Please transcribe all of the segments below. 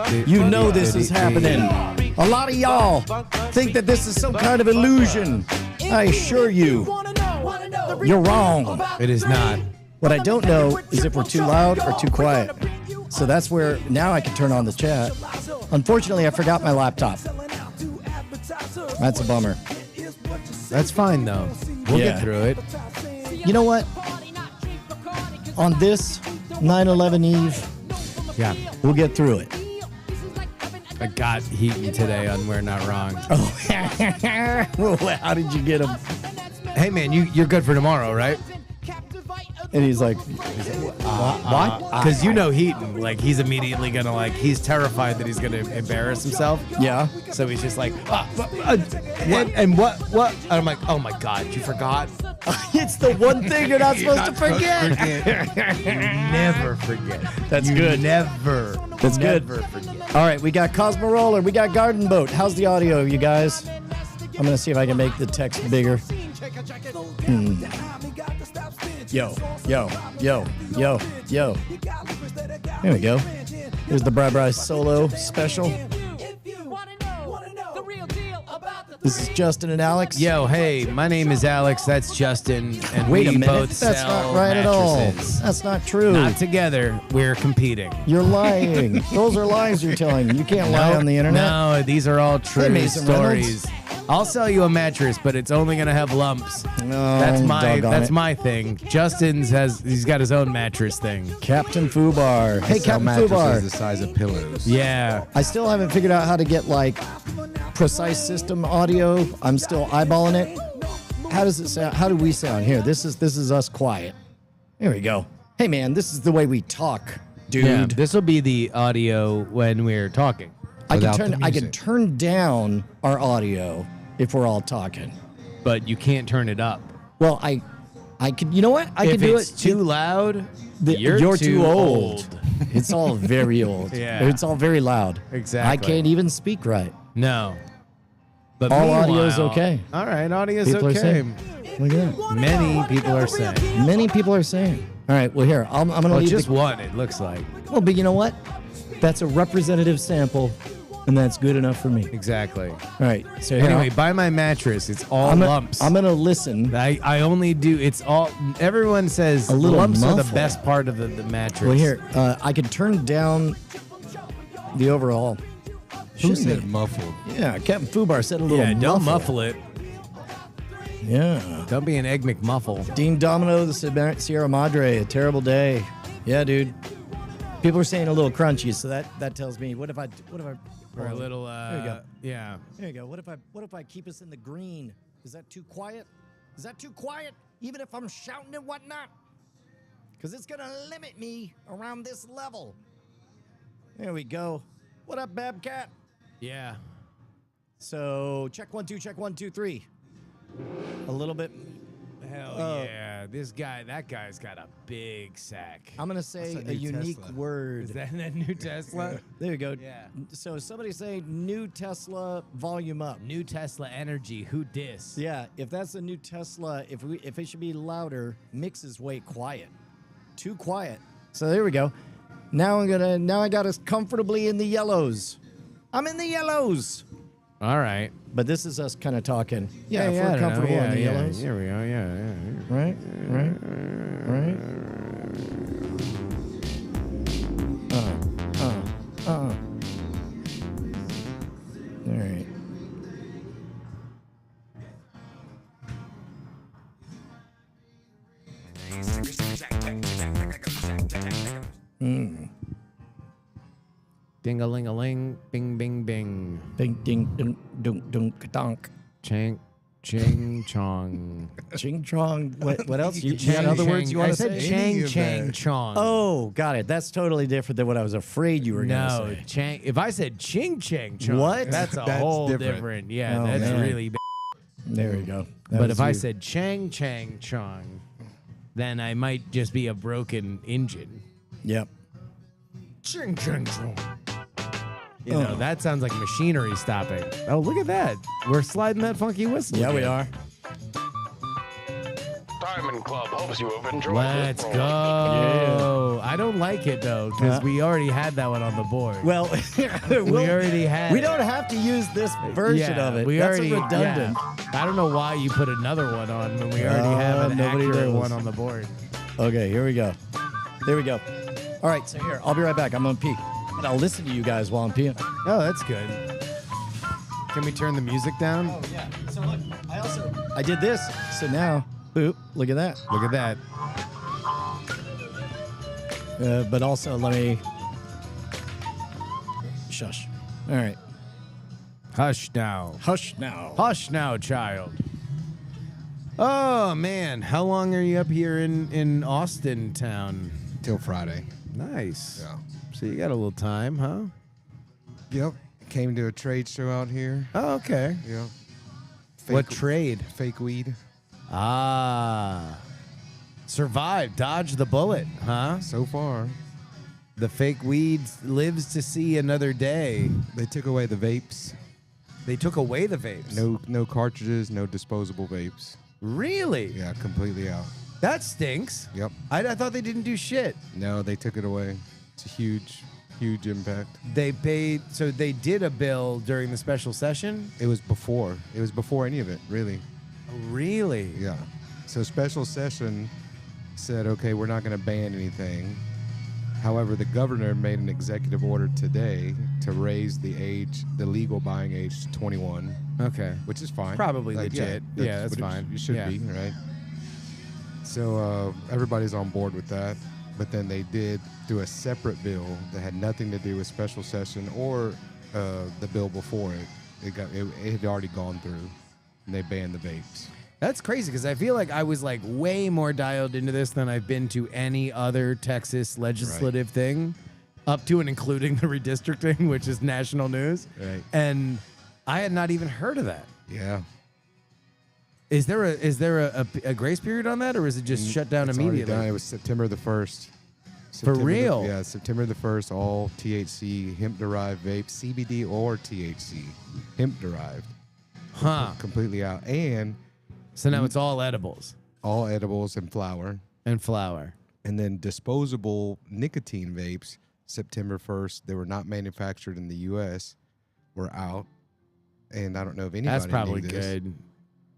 You know this is happening. A lot of y'all think that this is some kind of illusion. I assure you, you're wrong. It is not. What I don't know is if we're too loud or too quiet. So that's where now I can turn on the chat. Unfortunately, I forgot my laptop. That's a bummer. That's fine, though. We'll Yeah. get through it. You know what? On this 9/11 Eve, Yeah. we'll get through it. I got Heaton today on We're Not Wrong. Oh, how did you get him? Hey, man, you're good for tomorrow, right? And he's like, what? Because you know Heaton, like, he's immediately going to, like, he's terrified that he's going to embarrass himself. Yeah. So he's just like, and what? And I'm like, oh, my God, you forgot? It's the one thing you're not supposed to forget. You never forget. That's You good. Never. That's good. Never forget. All right, we got Cosmo Roller, we got Garden Boat. How's the audio, you guys? I'm gonna see if I can make the text bigger. Yo, yo, yo, yo, yo. Here we go. Here's the Bri Bri solo special. This is Justin and Alex. Yo, hey, my name is Alex. That's Justin, and Wait a we minute. both That's sell not right at all. mattresses. That's not true. Not together. We're competing. You're lying. Those are lies you're telling. You can't lie on the internet. No, these are all true Mason stories. I'll sell you a mattress, but it's only gonna have lumps. No, That's doggone it. my thing. Justin's he's got his own mattress thing. Captain Fubar. Hey, Sell Captain mattresses Fubar. the size of pillows. Yeah. I still haven't figured out how to get like precise system audio. I'm still eyeballing it. How does it sound? How do we sound here? This is us quiet. Here we go. Hey man, this is the way we talk, dude. Yeah. This will be the audio when we're talking. I Without can the I can music. turn down our audio if we're all talking. But you can't turn it up. Well, I could. You know what? I if can do it's it. too loud, You're too old. It's all very old. Yeah. It's all very loud. Exactly. I can't even speak right. No. But All audio's meanwhile- okay. All right, audio's People are okay. saying. Look at that. Many people are saying. Many people are saying. All right. Well, here I'm gonna Well, leave just the, one, it looks like. Well, but you know what? That's a representative sample, and that's good enough for me. Exactly. All right. So here, Anyway, buy my mattress. It's all I'm lumps. I'm gonna listen. I only do, it's all, everyone says A little lumps are the muffled. best part of the mattress. Well, here I can turn down the overall. Who Shouldn't said it? muffled? Yeah, Captain Fubar said a little. Yeah, don't muffle. muffle it. Yeah. Don't be an Egg McMuffle. Dean Domino, the Sierra Madre, a terrible day. Yeah, dude. People are saying a little crunchy, so that tells me. What if I? For a little, There you go. yeah. There you go. What if I keep us in the green? Is that too quiet? Is that too quiet? Even if I'm shouting and whatnot? Because it's going to limit me around this level. There we go. What up, Babcat? Yeah. So, check 1 2, check 1 2 3. A little bit. Hell Oh. yeah. That guy's got a big sack. I'm going to say That's a a new unique Tesla. word. Is that new Tesla? There you go. Yeah. So, somebody say new Tesla volume up. New Tesla Energy. Who dis? Yeah, if that's a new Tesla, if it should be louder, mix is way quiet. Too quiet. So there we go. Now I got us comfortably in the yellows. I'm in the yellows. All right. But this is us kind of talking. Yeah, if I we're don't know. comfortable in the Yeah, yellows. Here we go. Yeah. Right? All right. Ding-a-ling-a-ling. Bing, bing, bing. Ding ding ding dunk dunk donk. Chang, ching, chong. Ching chong. What else? You Chang, got other chang. words you want I to said say? chang, Any of chang, that. chong. Oh, got it. That's totally different than what I was afraid you were going No, to say. chang. If I said ching, chang, chong. What? That's a That's whole different. different. Yeah, Oh, that's man. really bad. There we go. That But was if I you. said chang, chang, chong, then I might just be a broken engine. Yep. Ching, chang, chong. You know, that sounds like machinery stopping. Oh, look at that. We're sliding that funky whistle. Yeah, we again. are. Diamond Club hopes you have enjoyed Let's this go. I don't like it though, because we already had that one on the board. Well, we already had. We don't have to use this version of it. We That's already, a redundant. yeah. I don't know why you put another one on when we already have an nobody accurate knows. one on the board. Okay, here we go. There we go. All right, so here, I'll be right back. I'm gonna pee, and I'll listen to you guys while I'm peeing. Oh, that's good. Can we turn the music down? Oh yeah. So look, I did this. So now, boop, look at that. Look at that. But also, let me shush. All right, Hush now. hush now. Hush now, child. Oh man, how long are you up here in Austin town? Till Friday. Nice. Yeah. So you got a little time, huh? Yep. Came to a trade show out here. Oh, okay. Yep. What trade? Fake weed. Ah. Survived, dodged the bullet, huh? So far, The fake weed lives to see another day. they took away the vapes. They took away the vapes. No cartridges, no disposable vapes. Really? Yeah, completely out. That stinks. Yep. I thought they didn't do shit. No, they took it away. It's a huge impact. They paid, so they did a bill during the special session? It was before. It was before any of it, really. Really? Yeah. So special session said, okay, we're not going to ban anything. However, the governor made an executive order today to raise the legal buying age to 21, Okay. which is fine. Probably legit. Yeah, that's what fine. It should Yeah. be, right? So everybody's on board with that. But then they did do a separate bill that had nothing to do with special session or the bill before it. It had already gone through, and they banned the vapes. That's crazy because I feel like I was like way more dialed into this than I've been to any other Texas legislative thing, up to and including the redistricting, which is national news. Right. And I had not even heard of that. Yeah. Is there a grace period on that, or is it just shut down It's already immediately? done. It was September the 1st. For real? Yeah, September the 1st, all THC, hemp-derived vapes, CBD or THC, hemp-derived. Huh. Completely out. And So now it's all edibles all edibles and flour. and flour. And then disposable nicotine vapes, September 1st, they were not manufactured in the U.S., were out. And I don't know if anybody That's probably knew this. good.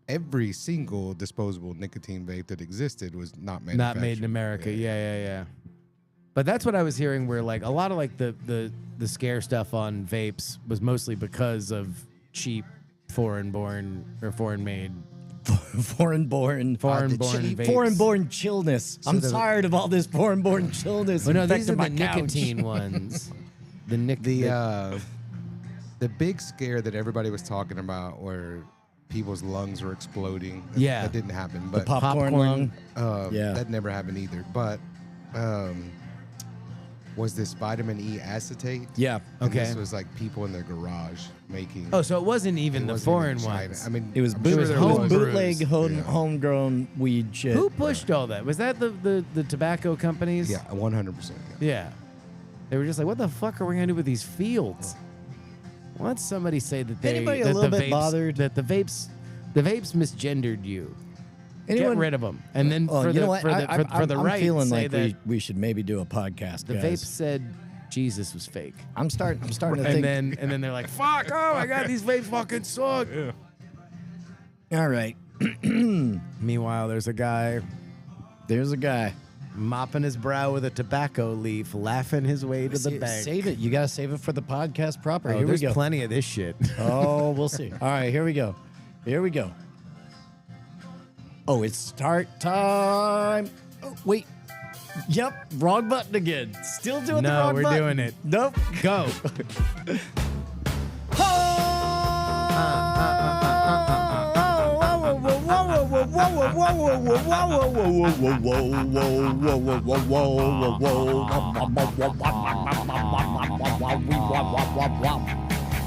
Every single disposable nicotine vape that existed was not manufactured. Not made in America. Yeah. But that's what I was hearing. Where like a lot of like the scare stuff on vapes was mostly because of cheap foreign-born or foreign-made. Foreign-born Foreign-born vapes. foreign-born chillness. I'm the- tired of all this foreign-born chillness. Well, no, these are infecting the my couch. nicotine ones. The big scare that everybody was talking about where people's lungs were exploding. Yeah. That didn't happen. But Popcorn lung. Yeah. that never happened either. But was this vitamin E acetate? Yeah. And Okay. This was like people in their garage making. Oh, so it wasn't even it the wasn't foreign even China. ones. I mean, It was, I'm boot, sure was there it was home bootleg, brews. Yeah. homegrown weed shit. Who pushed all that? Was that the tobacco companies? Yeah, 100%. Yeah. Yeah. They were just like, what the fuck are we gonna do with these fields? Why don't somebody say that they Anybody a that little the bit vapes, bothered? that the vapes misgendered you. Anyone, Get rid of them, and then Oh, for you the know what? for the, for the I'm right, feeling say like that we should maybe do a podcast. the guys. vapes said Jesus was fake, I'm starting to and think. then they're like, fuck, oh my god, these vapes fucking suck. All right, Meanwhile, there's a guy there's a guy. mopping his brow with a tobacco leaf, laughing his way to the bank. Save it. You gotta save it for the podcast proper. Oh, Here we there's go. plenty of this shit. Oh, we'll see. All right, here we go. Here we go. Oh, it's start time. Oh, wait. Yep, wrong button again. Still doing the No, wrong we're button. doing it. Nope. Go.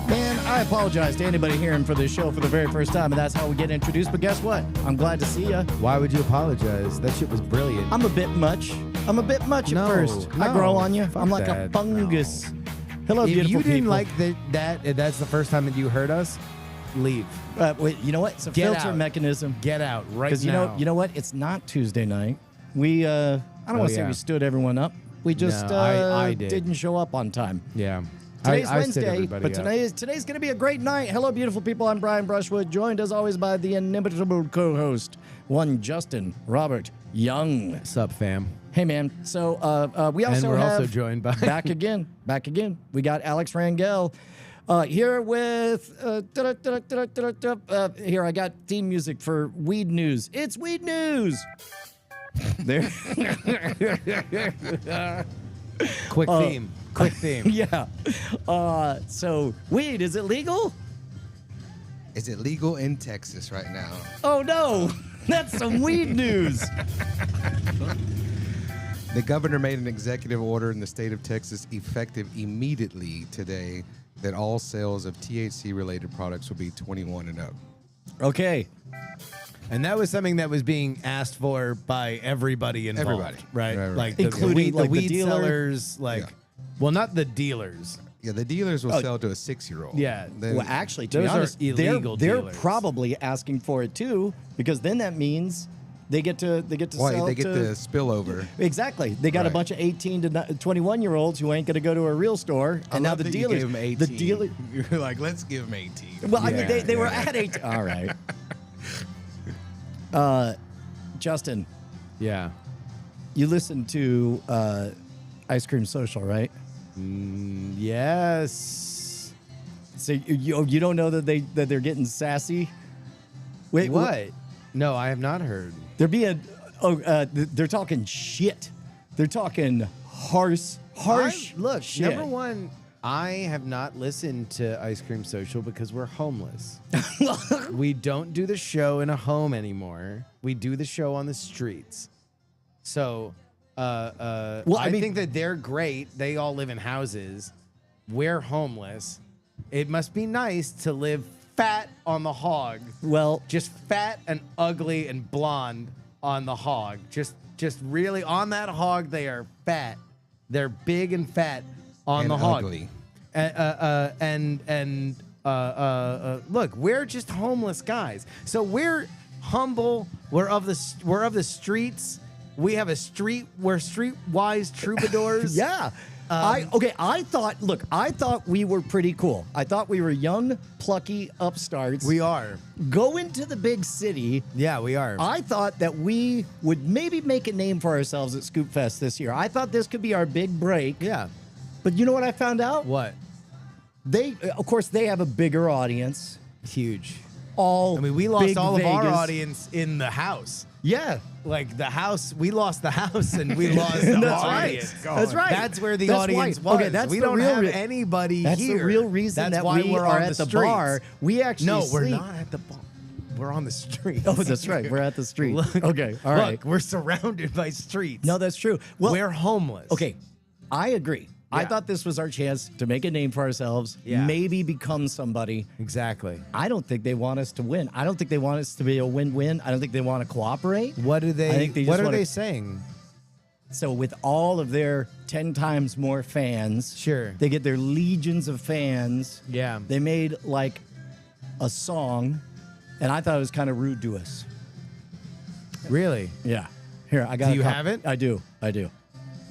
Man, I apologize to anybody hearing for this show for the very first time, and that's how we get introduced. But guess what? I'm glad to see you. Why would you apologize? That shit was brilliant. I'm a bit much. I'm a bit much No, at first. I no, grow on you. fuck I'm like a that. fungus. Hello, If beautiful you didn't people. like that's the first time that you heard us, leave. Wait, you know what? It's a Get filter out. mechanism. Get out right Because now. you know what? It's not Tuesday night. We I don't want to say yeah. we stood everyone up. We just No, I did. didn't show up on time. Yeah. Today's I stood Wednesday, everybody but up. today's going to be a great night. Hello, beautiful people. I'm Brian Brushwood, joined as always by the inimitable co-host, one Justin Robert Young. What's up, fam? Hey, man. So we also And we're have also joined by back again. We got Alex Rangel here with here. I got theme music for Weed News. It's Weed News. There. Quick theme. Quick theme. Yeah. So weed, is it legal? Is it legal in Texas right now? Oh no, that's some weed news. The governor made an executive order in the state of Texas effective immediately today that all sales of THC-related products will be 21 and up. Okay. And that was something that was being asked for by everybody involved. Everybody. Right? Right, right. Like Including, the like, the weed dealer? sellers, like, Yeah. well, not the dealers. Yeah, the dealers will Oh. sell to a 6-year-old. Yeah. Then- Well, actually, to Those be are honest, illegal they're dealers. probably asking for it too, because then that means they get to Why, sell they get to, the spillover. Exactly. They got a Right. bunch of 18 to 21-year-olds who ain't going to go to a real store, and now the dealers, the dealer. You're like, let's give them 18. Well, I mean, Yeah, they were at 18. All right. Justin, Yeah. you listened to Ice Cream Social, right? Yes. So you don't know that they're getting sassy. Wait, What? No, I have not heard. They're being they're talking shit. They're talking harsh Look, shit. number one, I have not listened to Ice Cream Social because we're homeless. We don't do the show in a home anymore. We do the show on the streets. So, I I mean- think that they're great. They all live in houses. We're homeless. It must be nice to live fat on the hog. Well, Just fat and ugly and blonde on the hog. Just really on that hog, they are fat. They're big and fat on And the hog. ugly. Look, we're just homeless guys. So we're humble. We're of the streets. We have we're streetwise troubadours. yeah. I thought we were pretty cool. I thought we were young, plucky upstarts. We are. Go into the big city. Yeah, we are. I thought that we would maybe make a name for ourselves at Scoop Fest this year. I thought this could be our big break. yeah. But you know what I found out? What? Of course, they have a bigger audience. Huge. All I mean, we lost big all of our Vegas. audience in the house. Yeah. Like the house, we lost the house and we lost the That's audience. right. That's right. That's where the That's audience why- was. okay, that's we the don't real have re- anybody That's here. the real reason That's that why we we're are on at the streets. bar. We actually No, we're sleep. not at the bar. We're on the streets. Oh, that's right. We're at the street. Look, Okay. All right. Look, we're surrounded by streets. No, that's true. Well, we're homeless. okay. I agree. I Yeah. thought this was our chance to make a name for ourselves, Yeah. maybe become somebody. Exactly. I don't think they want us to win. I don't think they want us to be a win-win. I don't think they want to cooperate. What do they? I think they what just are wanna- they saying? So with all of their 10 times more fans, Sure. they get their legions of fans. Yeah. They made like a song, and I thought it was kind of rude to us. Really? Yeah. Here, I got. Do you have it? I do.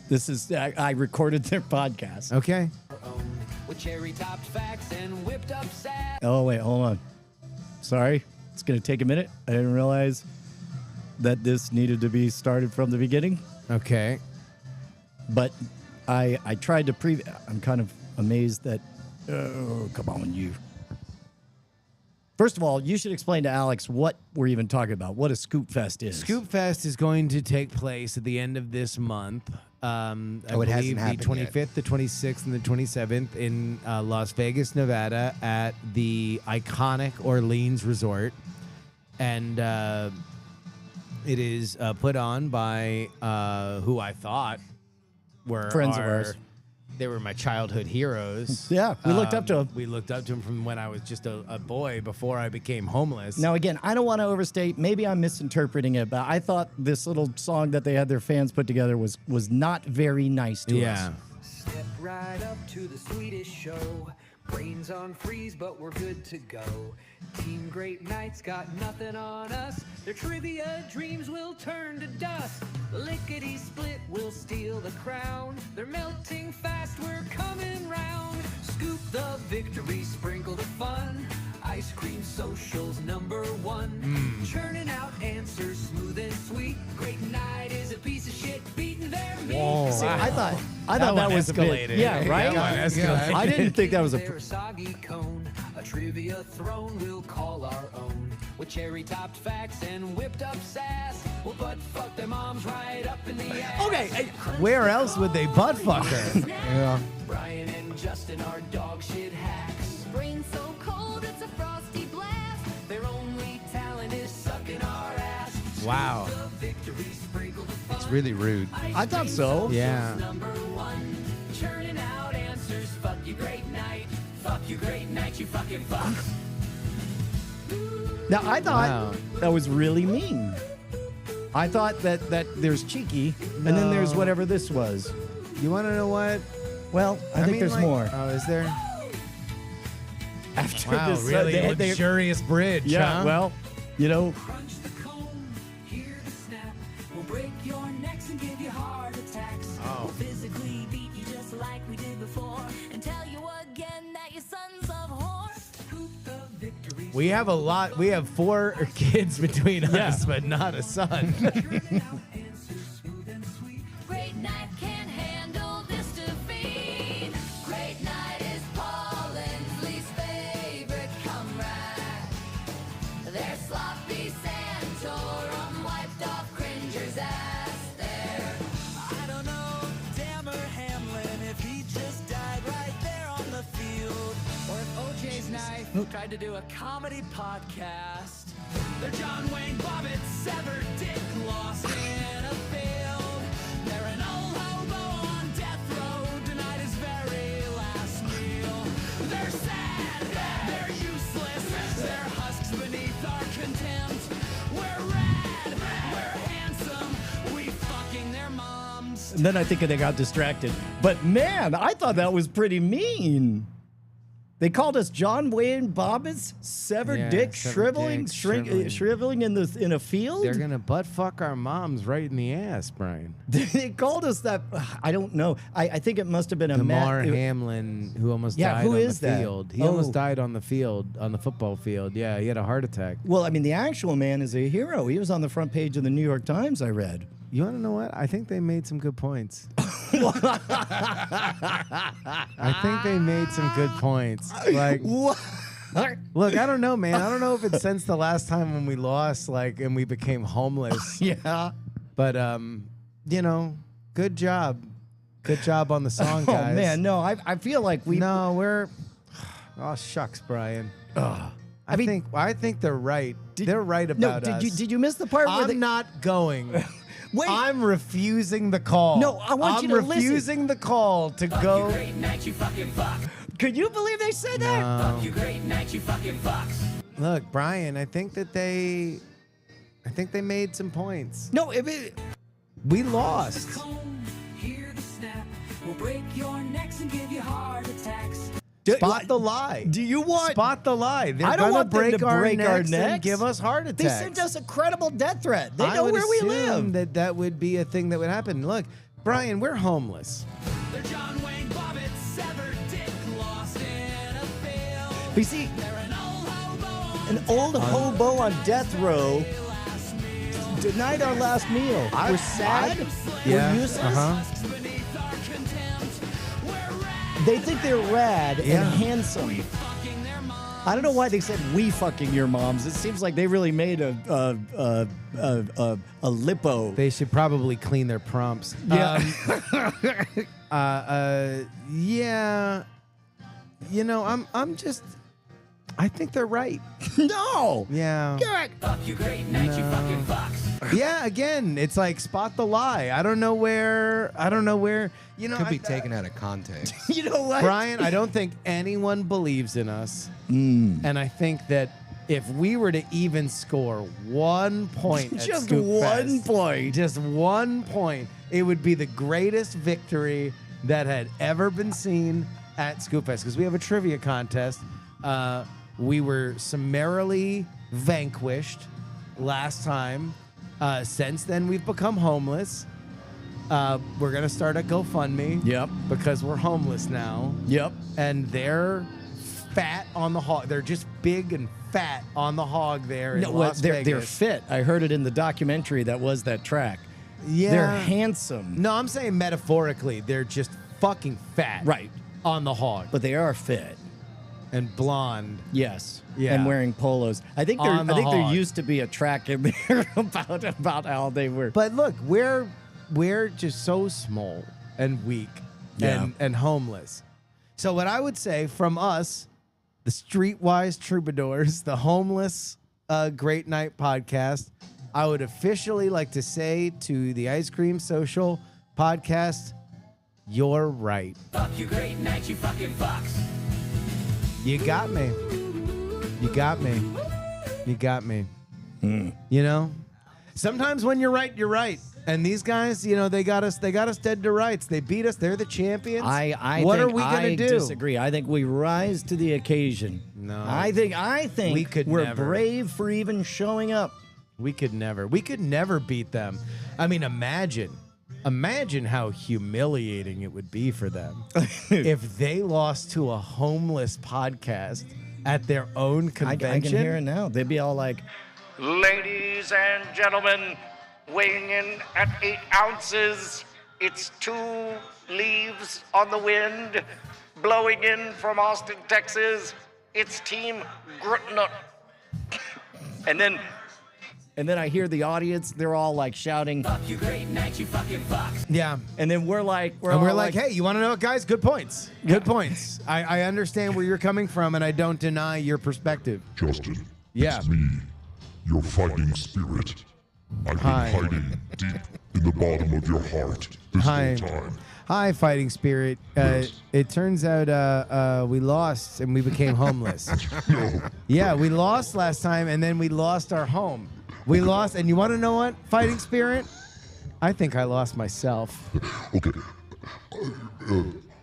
This is. I recorded their podcast. Okay. With cherry topped facts and whipped up sass. Oh wait, hold on. Sorry, it's gonna take a minute. I didn't realize that this needed to be started from the beginning. Okay. But I tried to I'm kind of amazed that. Oh, come on, you. First of all, you should explain to Alex what we're even talking about. What a Scoop Fest is. Scoop Fest is going to take place at the end of this month. I Oh, it hasn't believe the happened 25th, yet. the 26th, and the 27th in Las Vegas, Nevada, at the iconic Orleans Resort, and it is put on by who I thought were Friends of ours. They were my childhood heroes. Yeah, we looked up to 'em. We looked up to them from when I was just a boy before I became homeless. Now, again, I don't want to overstate. Maybe I'm misinterpreting it, but I thought this little song that they had their fans put together was not very nice to us. yeah. Step right up to the sweetest show. Brains on freeze, but we're good to go. Team Great Knights got nothing on us. Their trivia dreams will turn to dust. Lickety split will steal the crown. They're melting fast, we're coming round. Scoop the victory, sprinkle the fun. Ice cream socials #1. Churning out answers smooth and sweet. Great Night is a piece of shit beating their meat. Whoa, See, wow. I thought That that one was a bit, escalated. yeah, right. That one escalated. I didn't think that was Their soggy cone, a trivia throne we'll call our own. With cherry-topped facts and whipped-up sass, we'll butt fuck their moms right up in the ass. Okay, where else would they butt fuck her? Yeah. Brian and Justin are dog shit hacks. Brain so cold it's a frosty blast. Their only talent is sucking our ass. Wow. The victory sprinkle the fun. It's really rude. I thought so. Yeah. #1. Churning out answers. Fuck you, Great Night. Fuck you, Great Night. You fucking fuck. Now I thought Wow. that was really mean. I thought that there's cheeky, and then there's No. whatever this was. You want to know what? Well, I think mean, there's like- more. Oh, is there? After Wow, this, really they- luxurious bridge, yeah. huh? Well, you know, Crunch the cone. Hear the snap. We'll break your necks and give you heart attacks. Oh. We'll physically beat you just like we did before, and tell you again that your sons of whore. Scoop the victory. We have a lot. We have 4 kids between Yeah. us, but not a son. Churning out answers smooth and sweet. Great Night can't handle this defeat. Great Night is Paul and Lee's favorite comrade. They're sloppy Santorum wiped off Cringer's ass there. I don't know, Dammer Hamlin, if he just died right there on the field. Or if OJ's knife tried to do a comedy podcast. They're John Wayne Bobbitt, severed dick, lost in a field. They're an old hobo on death row, denied his very last meal. They're sad, they're useless, they're husks beneath our contempt. We're rad, we're handsome, we fucking their moms. and then I think they got distracted. But man, I thought that was pretty mean. They called us John Wayne Bobbitt's severed Yeah, dick severed shriveling, dick, shriveling. shriveling in a field. They're gonna butt fuck our moms right in the ass, Brian. They called us that. I don't know. I think it must have been a Damar ma- Hamlin, who almost Yeah, died who on is the that? field. He Oh. almost died on the field, on the football field. Yeah, he had a heart attack. Well, I mean, the actual man is a hero. He was on the front page of the New York Times. I read. You want to know what? I think they made some good points. I think they made some good points. Like, What? look, I don't know, man. I don't know if it's since the last time when we lost, like, and we became homeless. Yeah. But you know, good job. Good job on the song, Oh guys. man, no. I feel like we. No, we're oh shucks, Brian. I mean- think they're right. They're right No. about us. Did you miss the part where I'm they? not going. Wait. I'm refusing the call. No, I want you to I'm refusing the call to go. Great Night, you fucking fuck. Could you believe they said that? Fuck you, Great Night, you fucking fucks. Look, Brian, I think they made some points. No. It, We lost. Cone, hear the snap. We'll break your necks and give you heart attacks. Spot the lie. Do you want? Spot the lie. They're I don't gonna want them break, to our, break necks our and necks. give us heart attacks. They sent us a credible death threat. They I know would where we assume live. that would be a thing that would happen. Look, Brian, we're homeless. They're John Wayne Bobbitt, severed dick, lost in a field. But you see, They're an old hobo an old hobo on death row denied our last meal. We're sad. Yeah, We're useless. uh-huh. beneath our contempt. We're rad, They think they're rad Yeah. and handsome. fucking their moms. I don't know why they said we fucking your moms. It seems like they really made a lipo. They should probably clean their prompts. Yeah. Yeah. You know, I'm just. I think they're right. No. Yeah. Good. Fuck you, Great Night, you fucking fucks. Yeah. Again, it's like spot the lie. I don't know where. You know, Could be taken out of context. You know what? Brian, I don't think anyone believes in us. Mm. And I think that if we were to even score 1 point, at Just Scoop 1 Fest, point. just 1 point, it would be the greatest victory that had ever been seen at Scoopfest because we have a trivia contest. We were summarily vanquished last time. Since then, we've become homeless. We're going to start a GoFundMe. Yep. Because we're homeless now. Yep. And they're fat on the hog. They're just big and fat on the hog there in Las they're Vegas. fit. I heard it in the documentary that was that track. Yeah. They're handsome. No, I'm saying metaphorically. They're just fucking fat. Right. On the hog. But they are fit. And blonde. Yes. Yeah. And wearing polos. I think On the there hog. used to be a track in there about how they were. But look, we're just so small and weak and homeless. So what I would say from us, the Streetwise Troubadours, the Homeless Great Night podcast, I would officially like to say to the Ice Cream Social podcast, you're right. Fuck you, great night, you fucking fucks. You got me. You got me. You got me. You know? Sometimes when you're right, you're right. And these guys, you know, they got us dead to rights. They beat us. They're the champions. What are we gonna do? I disagree. I think we rise to the occasion. No. I think we're never. brave for even showing up. We could never beat them. I mean, imagine how humiliating it would be for them if they lost to a homeless podcast at their own convention. I can hear it now. They'd be all like, Ladies and gentlemen, weighing in at 8 ounces, it's 2 leaves on the wind, blowing in from Austin, Texas. It's Team Grutnut. And then I hear the audience. They're all like shouting, Fuck you, great night, you fucking fucks. Yeah. and then we're like, We're like, hey, you want to know what, guys? Good points. Good points. I understand where you're coming from, and I don't deny your perspective. Justin, Yeah. it's me, your fighting spirit. I've been Hi. hiding deep in the bottom of your heart this Hi. whole time. Hi, Fighting Spirit. Yes. It turns out we lost and we became homeless. Yeah, we lost last time, and then we lost our home. We lost, and you want to know what, Fighting Spirit? I think I lost myself. Okay.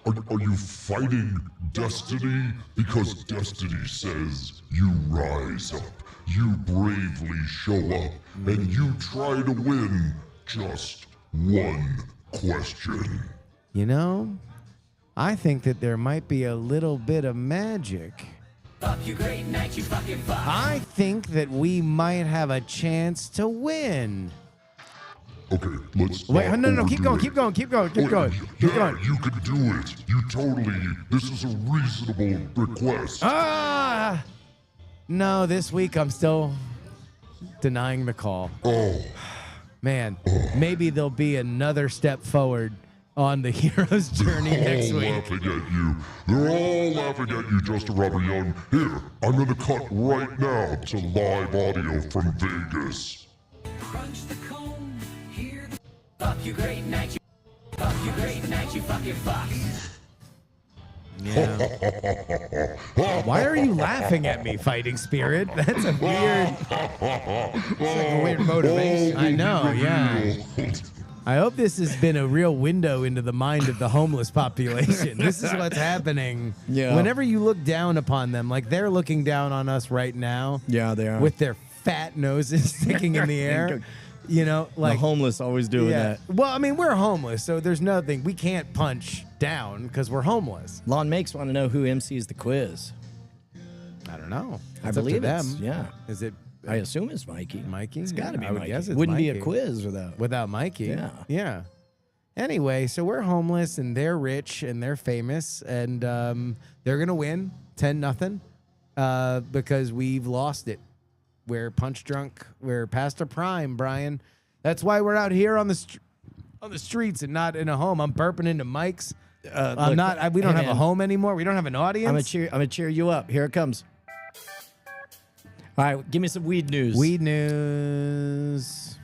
Are you fighting destiny? Because destiny says you rise up, you bravely show up, and you try to win just one question. You know, I think that there might be a little bit of magic. Fuck you, great night, you fucking fucks. I think that we might have a chance to win. Okay, let's. Wait, not no, keep overdo going, it. keep going, keep going, keep Oh, going, keep yeah, going. You can do it. You totally. This is a reasonable request. Ah! No, this week I'm still denying the call. Oh, Man, maybe there'll be another step forward on the hero's journey next all week. laughing at you. They're all laughing at you, Justin Robert Young. Here, I'm gonna cut right now to live audio from Vegas. Crunch the cone, hear the fuck you, great night, you fuck you, great night, you fucking fucks. Yeah. Why are you laughing at me, Fighting Spirit? That's a weird. It's like a weird motivation. I know, yeah. I hope this has been a real window into the mind of the homeless population. This is what's happening. Yeah. Whenever you look down upon them, like they're looking down on us right now. Yeah, they are. With their fat noses sticking in the air. You know, like the homeless always doing that. Well, I mean, we're homeless, so there's nothing. We can't punch down because we're homeless. Lon Makes want to know who MCs the quiz. I don't know. I It's up to believe them. it's, yeah. Is it I assume it's Mikey. Mikey? It's got to be I would Mikey. guess it's Wouldn't be a Mikey. quiz without. Without Mikey. Yeah. Yeah. Anyway, so we're homeless and they're rich and they're famous and they're gonna win 10-0 because we've lost it. We're punch drunk. We're past our prime, Brian. That's why we're out here on the streets and not in a home. I'm burping into mics. I'm look, not. We don't hey, have a man. home anymore. We don't have an audience. I'm gonna cheer you up. Here it comes. All right, give me some weed news. Weed news.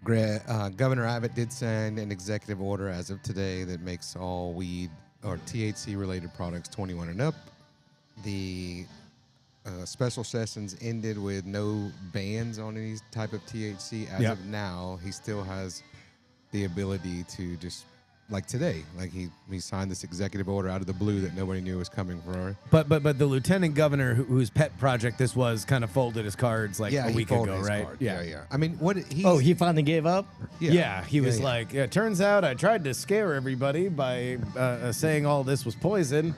Governor Abbott did sign an executive order as of today that makes all weed or THC-related products 21 and up. The special sessions ended with no bans on any type of THC. As Yep. of now, he still has the ability to just like today, like he signed this executive order out of the blue that nobody knew was coming from her. But the lieutenant governor whose pet project this was kind of folded his cards like a he week folded ago, his right? card. Yeah. I mean, what he? Oh, he finally gave up? Yeah, he was yeah. like, it turns out I tried to scare everybody by saying all this was poison.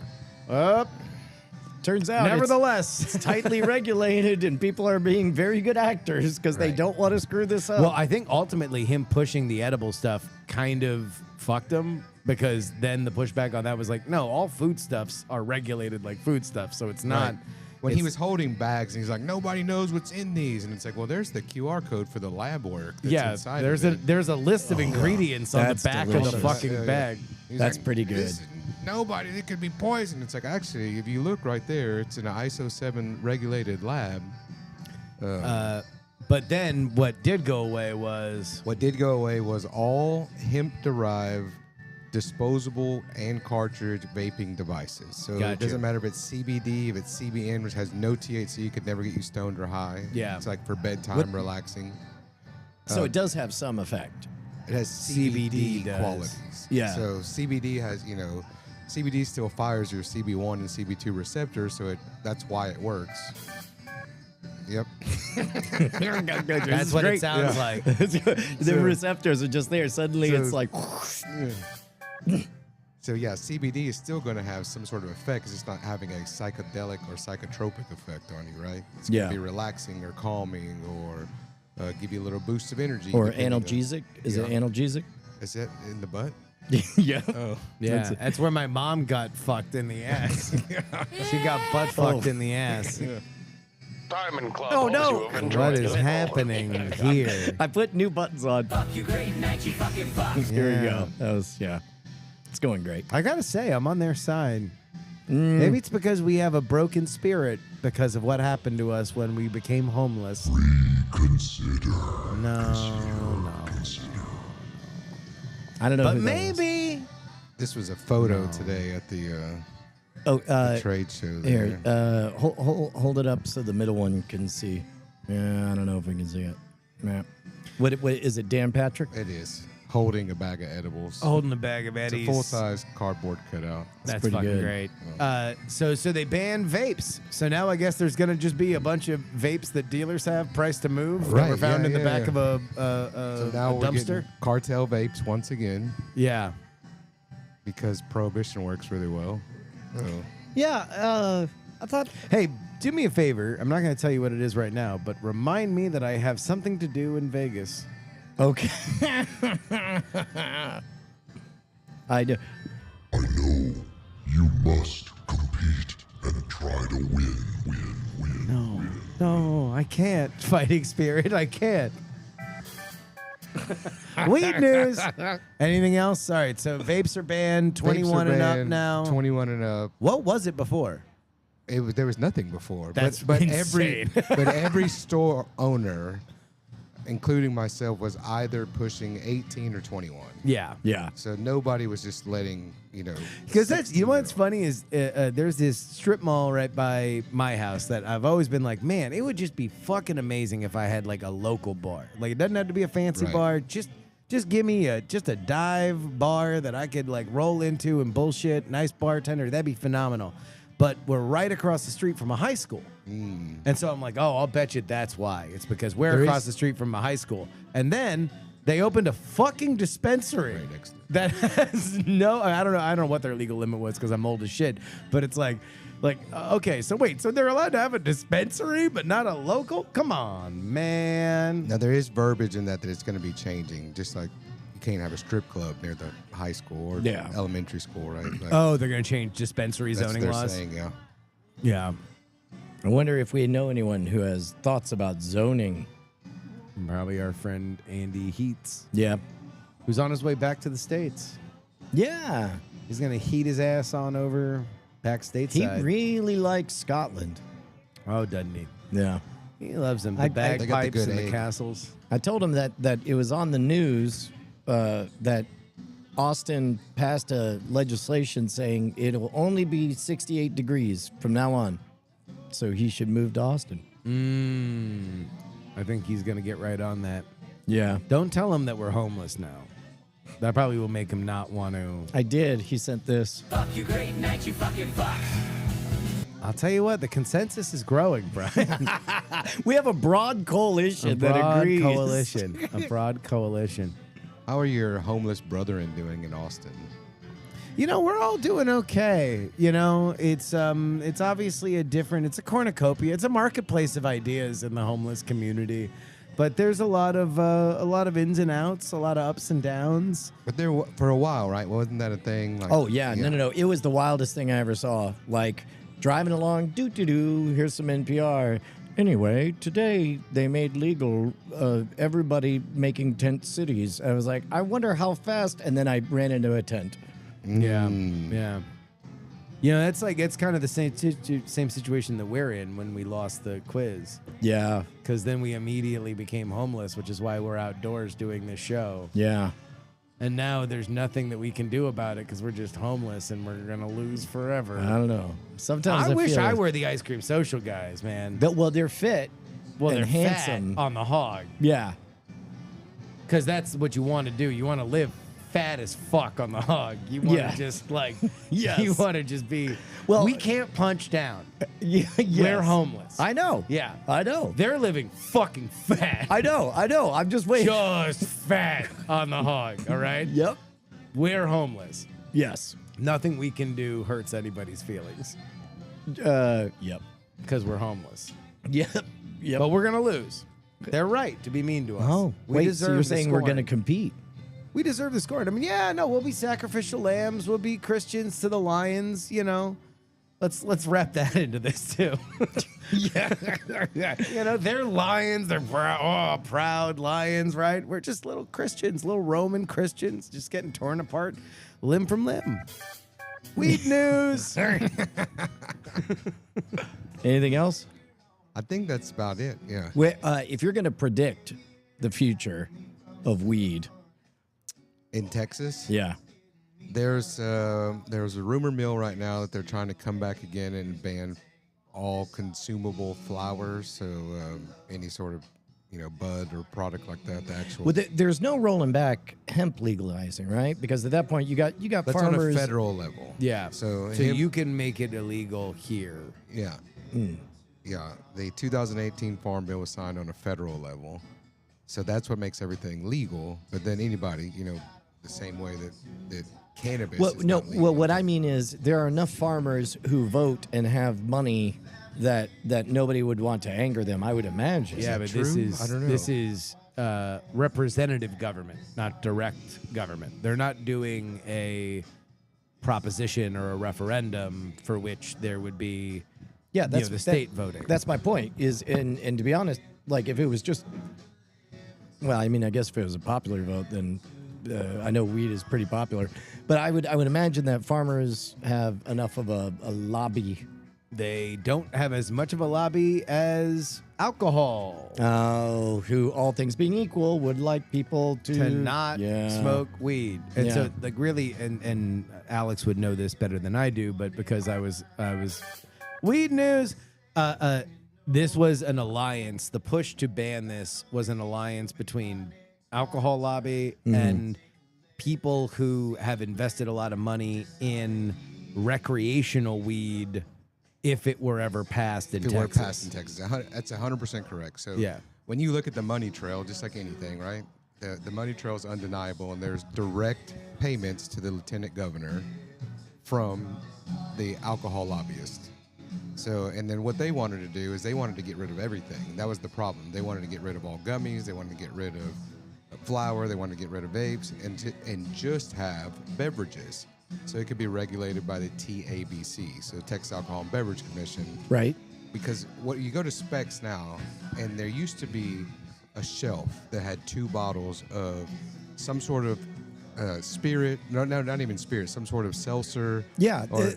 Turns out Nevertheless. it's tightly regulated and people are being very good actors because they don't want to screw this up. Well, I think ultimately him pushing the edible stuff kind of fucked him because then the pushback on that was like, no, all foodstuffs are regulated like foodstuffs, so it's not. Right. When he it's- was holding bags and he's like, nobody knows what's in these, and it's like, well, there's the QR code for the lab work. That's yeah, inside there's of a it. there's a list of ingredients on the That's back of delicious. the fucking Yeah, yeah. bag. He's That's pretty good. Nobody, it could be poison. It's like, actually, if you look right there, it's in an ISO 7 regulated lab. But then what did go away was What did go away was all hemp-derived disposable and cartridge vaping devices. So Gotcha. it doesn't matter if it's CBD, if it's CBN, which has no THC, could never get you stoned or high. Yeah. It's like for bedtime, relaxing. so it does have some effect. It has CBD CBD does. qualities. Yeah. So CBD has, CBD still fires your CB1 and CB2 receptors, so that's why it works. Yep. that's what it sounds like. The receptors are just there. Suddenly it's like, So yeah, CBD is still going to have some sort of effect because it's not having a psychedelic or psychotropic effect on you, right? It's going Yeah. to be relaxing or calming or give you a little boost of energy. or depending on- analgesic. Is it Yeah. analgesic? Is that in the butt? Yeah. Oh. Yeah, that's where my mom got fucked in the ass. She got butt fucked in the ass. Diamond Club. Oh, no. hopes you have enjoyed What the is call. happening here? I put new buttons on. You great night, you fucking fuck. Here we Yeah. go. That was, it's going great. I gotta say, I'm on their side. Maybe it's because we have a broken spirit because of what happened to us when we became homeless. Reconsider. No. I don't know. But who that was. maybe. This was a photo today at the Oh, trade show. here. There. Hold it up so the middle one can see. Yeah, I don't know if we can see it. Yeah. What is it? Dan Patrick? It is holding a bag of edibles. Holding a bag of It's Eddies. a full-size cardboard cutout. That's pretty fucking good. great. So they banned vapes. So now I guess there's gonna just be a bunch of vapes that dealers have priced to move that Right, were found yeah, in the yeah, back yeah. of a So now we're dumpster. getting cartel vapes once again Yeah. because prohibition works really well. So, Yeah. I thought. Hey, do me a favor. I'm not gonna tell you what it is right now, but remind me that I have something to do in Vegas. Okay. I do. I know you must compete and try to win. No, I can't. Fighting spirit, I can't. Weed news. Anything else? All right, so vapes are banned. 21 vapes are and up banned, now. 21 and up. What was it before? There was nothing before. That's but insane. every store owner, including myself, was either pushing 18 or 21. Yeah. Yeah. So nobody was just letting, Because that's, you know what's 16-year-olds. funny is there's this strip mall right by my house that I've always been like, man, it would just be fucking amazing if I had like a local bar. Like it doesn't have to be a fancy Right. bar. Just give me a dive bar that I could like roll into and bullshit. Nice bartender, that'd be phenomenal. But we're right across the street from a high school. And so I'm like, oh, I'll bet you that's why. It's because we're There across is- the street from a high school. And then they opened a fucking dispensary Right next to it. that has no, I don't know what their legal limit was because I'm old as shit. But it's like, okay, so wait, so they're allowed to have a dispensary but not a local? Come on, man. Now, there is verbiage in that it's going to be changing, just like you can't have a strip club near the high school or Yeah. elementary school, right? Like, Oh, they're gonna change dispensary that's what zoning they're laws. saying, yeah. Yeah, I wonder if we know anyone who has thoughts about zoning. probably our friend Andy Heats, Yeah. who's on his way back to the States. Yeah. He's gonna heat his ass on over back He stateside. really likes Scotland. Oh, doesn't he? Yeah. He loves them. The They got the bagpipes good and the egg. castles. I told him that it was on the news that Austin passed a legislation saying it'll only be 68 degrees from now on. So he should move to Austin. I think he's gonna get right on that. Yeah. Don't tell him that we're homeless now. That probably will make him not want to. I did. He sent this. Fuck you, great night, you fucking fuck. I'll tell you what, the consensus is growing, Brian. We have a broad coalition A that broad agrees. coalition. A broad coalition. How are your homeless brethren doing in Austin? You know, we're all doing okay. You know, it's obviously it's a cornucopia. It's a marketplace of ideas in the homeless community. But there's a lot of ins and outs, a lot of ups and downs. But there for a while, right? Wasn't that a thing? Like, Oh, yeah. No. It was the wildest thing I ever saw. Like, driving along, doo-doo-doo, here's some NPR. Anyway, today they made legal everybody making tent cities. I was like, I wonder how fast. And then I ran into a tent. Yeah. You know, it's kind of the same situation that we're in when we lost the quiz. Yeah. Because then we immediately became homeless, which is why we're outdoors doing this show. Yeah. And now there's nothing that we can do about it because we're just homeless and we're going to lose forever. I don't know. Sometimes I wish feel I were the ice cream social guys, man. Well, they're fit. Well, and they're handsome. fat on the hog. Yeah. Because that's what you want to do. You want to live fat as fuck on the hog. You want to Yeah. just like, Yes. you want to just be, Well- we can't punch down. Yeah. We're homeless. I know. Yeah. I know. They're living fucking fat. I know. I'm just waiting. Just fat on the hog, all right? Yep. We're homeless. Yes. Nothing we can do hurts anybody's feelings Yep. because we're homeless. Yep. Yep. But we're going to lose. They're right to be mean to us. Oh, We wait, so deserve you're the saying we're going to scorn. compete? We deserve the scorn. I mean, yeah, no, we'll be sacrificial lambs. We'll be Christians to the lions, you know. Let's wrap that into this too. Yeah. You know, they're lions. They're proud lions, right? We're just little Christians, little Roman Christians, just getting torn apart limb from limb. Weed news. Anything else? I think that's about it. Yeah. If you're going to predict the future of weed, In Texas, yeah. there's a rumor mill right now that they're trying to come back again and ban all consumable flowers. So any sort of bud or product like that. The actual. Well, there's no rolling back hemp legalizing, right? Because at that point, you got that's farmers. on a federal level. Yeah. So you can make it illegal here. Yeah. Yeah. The 2018 Farm Bill was signed on a federal level. So that's what makes everything legal. But then anybody, the same way that cannabis Well, is no. not legal. Well, what I mean is there are enough farmers who vote and have money that nobody would want to anger them. I would imagine. Yeah, but this true? is I don't know. this is representative government, not direct government. They're not doing a proposition or a referendum for which there would be Yeah, that's the state voting. That's my point. And to be honest, like if it was just, well, I mean, I guess if it was a popular vote, then I know weed is pretty popular, but I would imagine that farmers have enough of a lobby. They don't have as much of a lobby as alcohol Who, all things being equal, would like people to not Yeah. smoke weed. And Yeah. so like really and Alex would know this better than I do, but because I was weed news, this was an alliance. The push to ban this was an alliance between alcohol lobby and people who have invested a lot of money in recreational weed if it were ever passed in if it Texas. were passed in Texas. That's 100% correct. So Yeah. when you look at the money trail, just like anything, right? The money trail is undeniable, and there's direct payments to the lieutenant governor from the alcohol lobbyist. So, and then what they wanted to do is they wanted to get rid of everything. That was the problem. They wanted to get rid of all gummies. They wanted to get rid of flour. They wanted to get rid of vapes and just have beverages. So it could be regulated by the TABC, so Texas Alcohol and Beverage Commission. Right. Because what you go to Specs now, and there used to be a shelf that had 2 bottles of some sort of spirit. No, not even spirit. Some sort of seltzer. Yeah, or-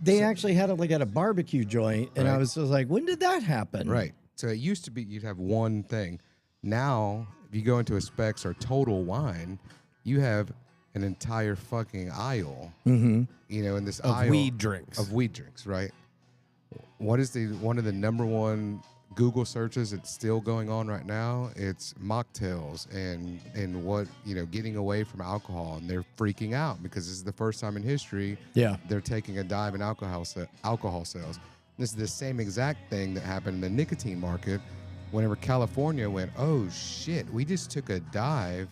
they actually had it like at a barbecue joint, and I Right. was just like, when did that happen? Right. So it used to be you'd have one thing. Now, if you go into a Specs or Total Wine, you have an entire fucking aisle. In this Of aisle weed drinks. Of weed drinks, right? What is one of the number one Google searches, it's still going on right now. It's mocktails and what, getting away from alcohol, and they're freaking out because this is the first time in history they're taking a dive in alcohol sales. This is the same exact thing that happened in the nicotine market whenever California went, oh shit, we just took a dive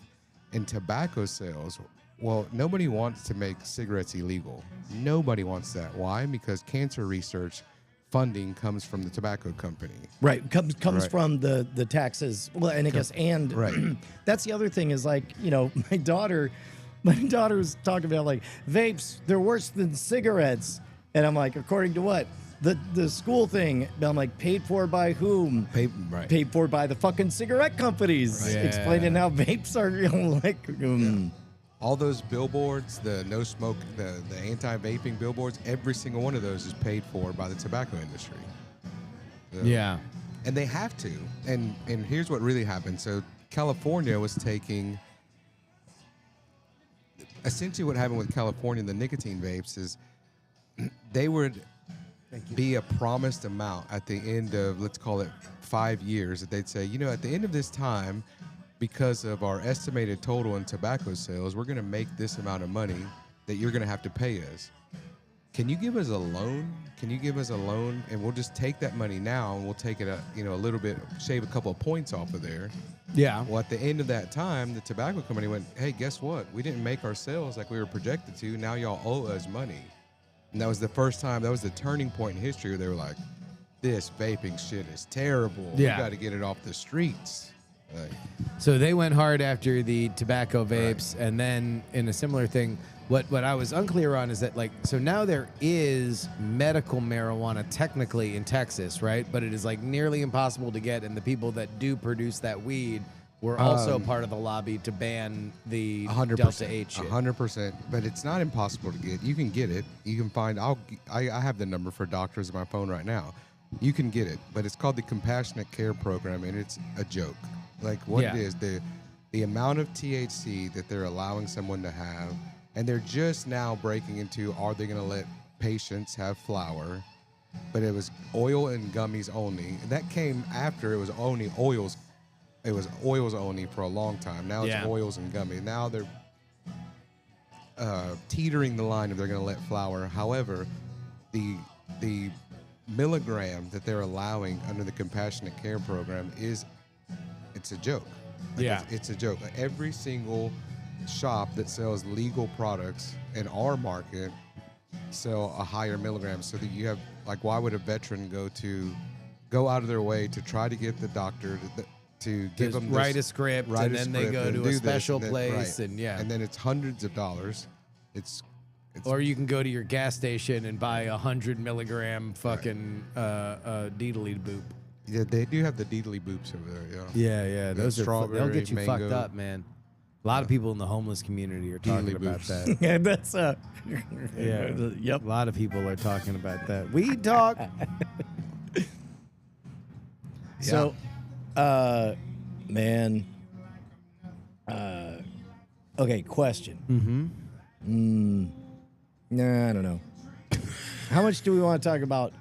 in tobacco sales. Well, nobody wants to make cigarettes illegal. Nobody wants that. Why? Because cancer research funding comes from the tobacco company. Right. Comes Right. from the taxes. Well, and I guess, and Right. that's the other thing is like, my daughter was talking about like vapes, they're worse than cigarettes. And I'm like, according to what? The school thing. I'm like, paid for by whom? Paid for by the fucking cigarette companies. Right. Yeah. Explaining how vapes are like. All those billboards, the no smoke, the anti-vaping billboards, every single one of those is paid for by the tobacco industry. So- Yeah. And they have to. And here's what really happened. So California was taking, essentially what happened with California and the nicotine vapes is they would be a promised amount at the end of, let's call it 5 years, that they'd say, at the end of this time, because of our estimated total in tobacco sales, we're going to make this amount of money that you're going to have to pay us. Can you give us a loan? Can you give us a loan? And we'll just take that money now and we'll take it, a little bit, shave a couple of points off of there. Yeah. Well, at the end of that time, the tobacco company went, hey, guess what? We didn't make our sales like we were projected to. Now y'all owe us money. And that was the first time, that was the turning point in history where they were like, this vaping shit is terrible. Yeah. We got to get it off the streets. Like, So they went hard after the tobacco vapes, and then in a similar thing, what I was unclear on is that so now there is medical marijuana technically in Texas, right? But it is nearly impossible to get, and the people that do produce that weed were also part of the lobby to ban the 100%, Delta 8 shit. 100%. But it's not impossible to get. You can get it. You can find. I have the number for doctors on my phone right now. You can get it, but it's called the Compassionate Care Program, and it's a joke. Like what Yeah. it is, the amount of THC that they're allowing someone to have, and they're just now breaking into, are they going to let patients have flour? But it was oil and gummies only. That came after it was only oils. It was oils only for a long time. Now it's Yeah. oils and gummies. Now they're teetering the line if they're going to let flour. However, the milligram that they're allowing under the Compassionate Care Program it's a joke. Yeah. It's a joke. Every single shop that sells legal products in our market sell a higher milligram, so that you have, why would a veteran go out of their way to try to get the doctor to give them write a script, and then they go to a special place, and yeah. And then it's hundreds of dollars. It's Or you can go to your gas station and buy 100 milligram fucking deedly boop. Yeah, they do have the deedly boops over there. Yeah. Those are they'll strawberry, get you fucked mango. up, man. A lot of people in the homeless community are talking Deedly about boops. that. Yeah, that's Yeah. Yep. A lot of people are talking about that. We talk. So, man. Okay, question. Nah, I don't know. How much do we want to talk about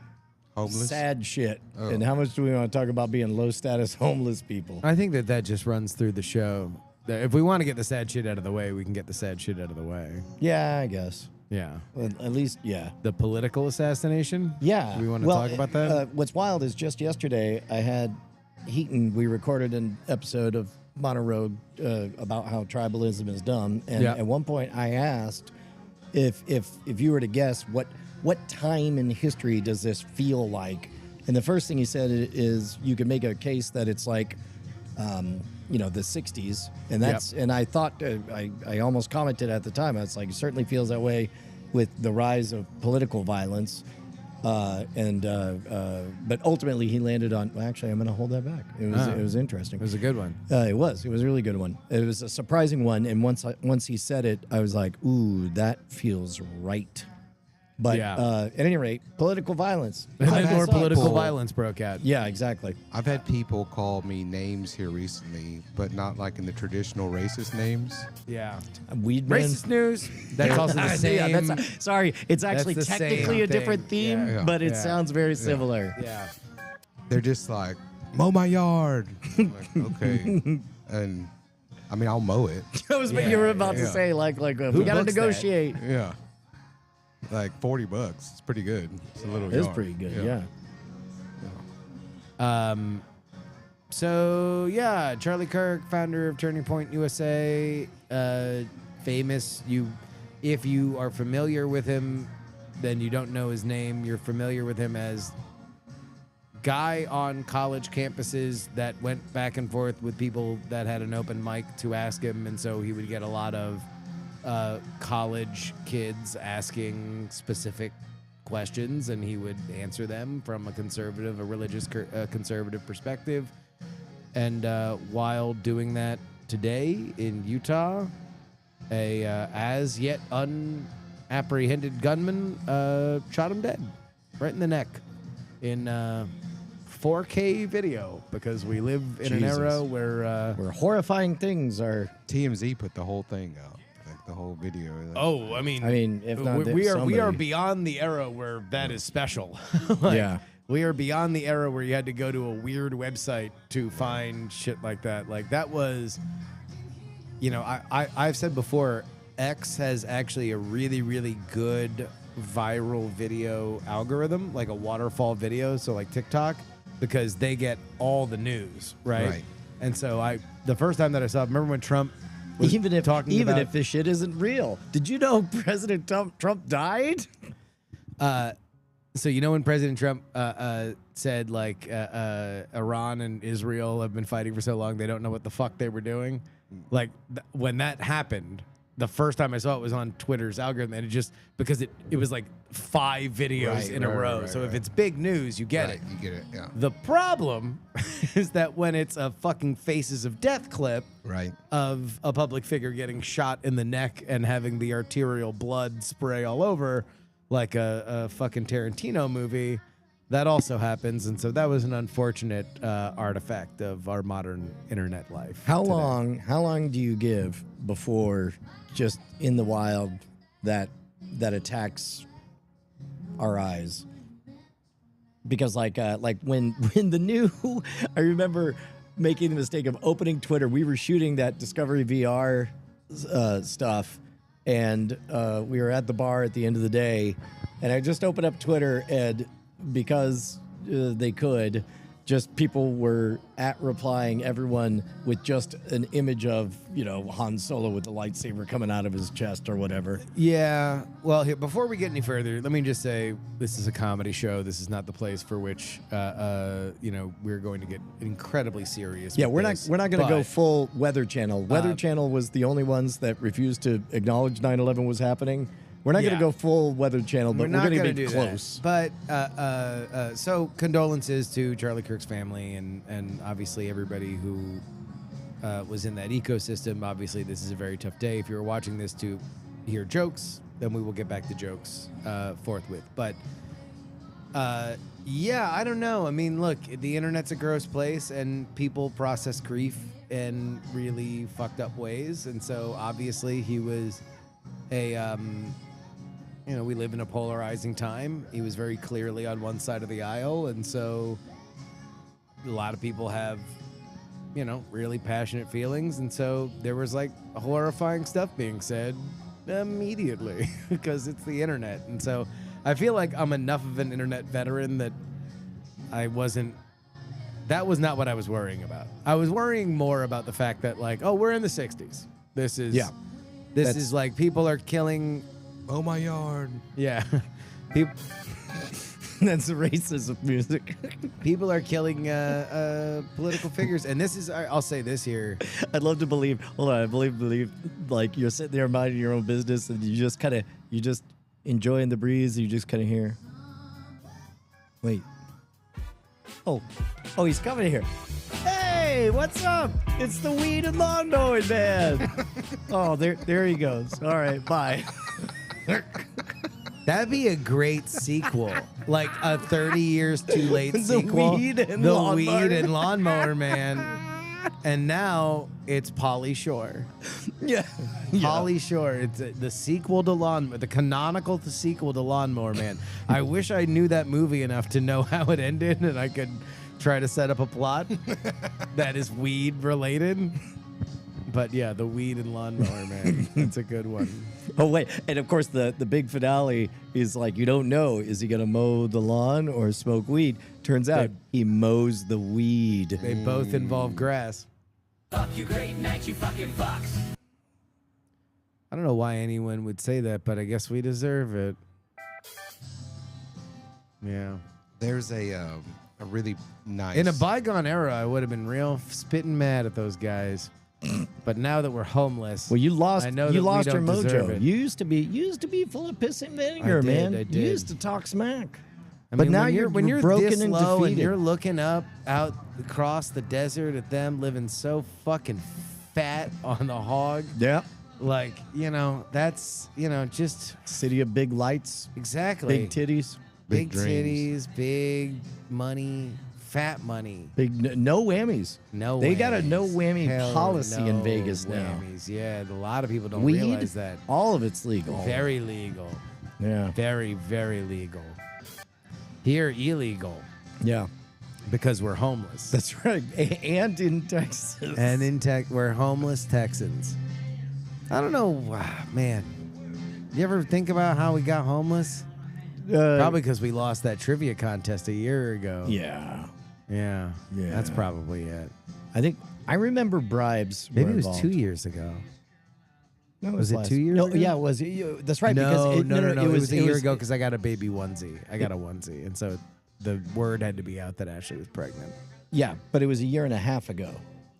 Homeless. sad shit, and how much do we want to talk about being low status homeless people? I think that just runs through the show. That if we want to get the sad shit out of the way, we can get the sad shit out of the way. Yeah, I guess. Yeah. Well, at least, yeah. The political assassination? Yeah. Do we want to talk about that? What's wild is just yesterday I had Heaton. We recorded an episode of Monoroe about how tribalism is dumb, and Yeah. at one point I asked if you were to guess what time in history does this feel like, and the first thing he said is you could make a case that it's like. The 60s, and that's and I thought I almost commented at the time. I was like, it certainly feels that way with the rise of political violence, but ultimately he landed on. Well, actually, I'm going to hold that back. It was interesting. It was a good one. It was a really good one. It was a surprising one, and once he said it, I was like, ooh, that feels right. But Yeah. at any rate, political violence. And I've then had more political people- violence broke out. Yeah, exactly. I've had people call me names here recently, but not like in the traditional racist names. Yeah. Weedman. Racist news. That's also the same. Yeah, sorry, it's actually the same technically a thing. different theme, Yeah. but it Yeah. sounds very similar. Yeah. they're just like, mow my yard. I'm like, okay. And I mean, I'll mow it. That was what you were about to Yeah. say. Like we Who gotta books that? negotiate. Yeah. Like $40. It's pretty good. It's a little It's yard. pretty good. Yeah. So yeah, Charlie Kirk, founder of Turning Point USA, famous. If you are familiar with him, then you don't know his name. You're familiar with him as guy on college campuses that went back and forth with people that had an open mic to ask him, and so he would get a lot of college kids asking specific questions, and he would answer them from a religious conservative perspective. And while doing that today in Utah, a as yet unapprehended gunman shot him dead right in the neck in 4K video, because we live in an Jesus. era where Where horrifying things are. TMZ put the whole thing out, like the whole video. I mean, I mean, if not, we are somebody- beyond the era where that is special. Like, Yeah. we are beyond the era where you had to go to a weird website to find shit like that. Like that was, I've said before, X has actually a really, really good viral video algorithm, like a waterfall video, so like TikTok, because they get all the news, right? Right. And so the first time that I saw it, remember when Trump was Even if talking about, if this shit isn't real, did you know President Trump died? so when President Trump said like Iran and Israel have been fighting for so long they don't know what the fuck they were doing, like when that happened, the first time I saw it was on Twitter's algorithm, and it just because it was like 5 videos Right, in a right, row. right, So if right. it's big news, you get it. You get it. Yeah. The problem is that when it's a fucking Faces of Death clip Right. of a public figure getting shot in the neck and having the arterial blood spray all over, like a fucking Tarantino movie, that also happens. And so that was an unfortunate artifact of our modern internet life. How today. long do you give before just in the wild that attacks our eyes? Because like when the new I remember making the mistake of opening Twitter. We were shooting that Discovery VR stuff, and we were at the bar at the end of the day, and I just opened up Twitter, and because they could, just people were replying everyone with just an image of Han Solo with the lightsaber coming out of his chest or whatever. Yeah. Well, here, before we get any further, let me just say this is a comedy show. This is not the place for which we're going to get incredibly serious. Yeah, with we're this. not going to go But- full Weather Channel. Weather Channel was the only ones that refused to acknowledge 9/11 was happening. We're not going Yeah. to go full Weather Channel, but we're not going to gonna be do close. that. But so condolences to Charlie Kirk's family and obviously everybody who was in that ecosystem. Obviously, this is a very tough day. If you're watching this to hear jokes, then we will get back to jokes forthwith. But yeah, I don't know. I mean, look, the internet's a gross place, and people process grief in really fucked up ways. And so obviously he was a we live in a polarizing time. He was very clearly on one side of the aisle, and so a lot of people have, really passionate feelings, and so there was like horrifying stuff being said immediately because it's the internet. And so I feel like I'm enough of an internet veteran that that was not what I was worrying about. I was worrying more about the fact that like, oh, we're in the 60s. This is like people are killing. Oh my yard. Yeah. People, That's racism music. people are killing political figures. And this is, I'll say this here. I'd love to believe. Hold on, I believe like you're sitting there minding your own business, and you just enjoying the breeze. And you just kind of hear. Wait. Oh, he's coming here. Hey, what's up? It's the weed and lawn mowing man. Oh, there he goes. All right, bye. That'd be a great sequel. Like a 30 years too late The sequel. Weed and The Lawnmower. Weed and Lawnmower Man. And now it's Pauly Shore. Yeah. Pauly Shore. It's the sequel to the canonical sequel to Lawnmower Man. I wish I knew that movie enough to know how it ended, and I could try to set up a plot that is weed related. But yeah, the weed and lawnmower, man. That's a good one. Oh wait, and of course the big finale is like you don't know, is he gonna mow the lawn or smoke weed? Turns out he mows the weed. They both involve grass. Fuck you, great night, you fucking fucks. I don't know why anyone would say that, but I guess we deserve it. Yeah. There's a really nice. In a bygone era, I would have been real spitting mad at those guys. But now that we're homeless, Well, you lost. I know you that we lost your don't deserve mojo. it. You used to be full of piss and vinegar, man. I did. You used to talk smack. I But mean, now when you're broken this and low and defeated. you're looking up out across the desert at them living so fucking fat on the hog, Yeah. like, you know, that's, you know, just City of big lights, exactly big titties, big Big dreams. titties, big money, fat money. no whammies. No, They got a whammies. no whammy Hell policy in no Vegas now. whammies. Yeah, a lot of people don't Weed, realize that. all of it's legal. Very legal. Yeah. Very, very legal. Here, illegal Yeah. because we're homeless. That's right. And in Texas. And in we're homeless Texans. I don't know, man. You ever think about how we got homeless? Probably because we lost that trivia contest a year ago. Yeah. Yeah. Yeah. That's probably it. I remember bribes. Maybe were it was involved. 2 years ago. No, Was it last- 2 years No, ago? yeah, it was. That's right. because No, it was a it year ago because I got a baby onesie. I got a onesie. And so the word had to be out that Ashley was pregnant. Yeah, but it was a year and a half ago.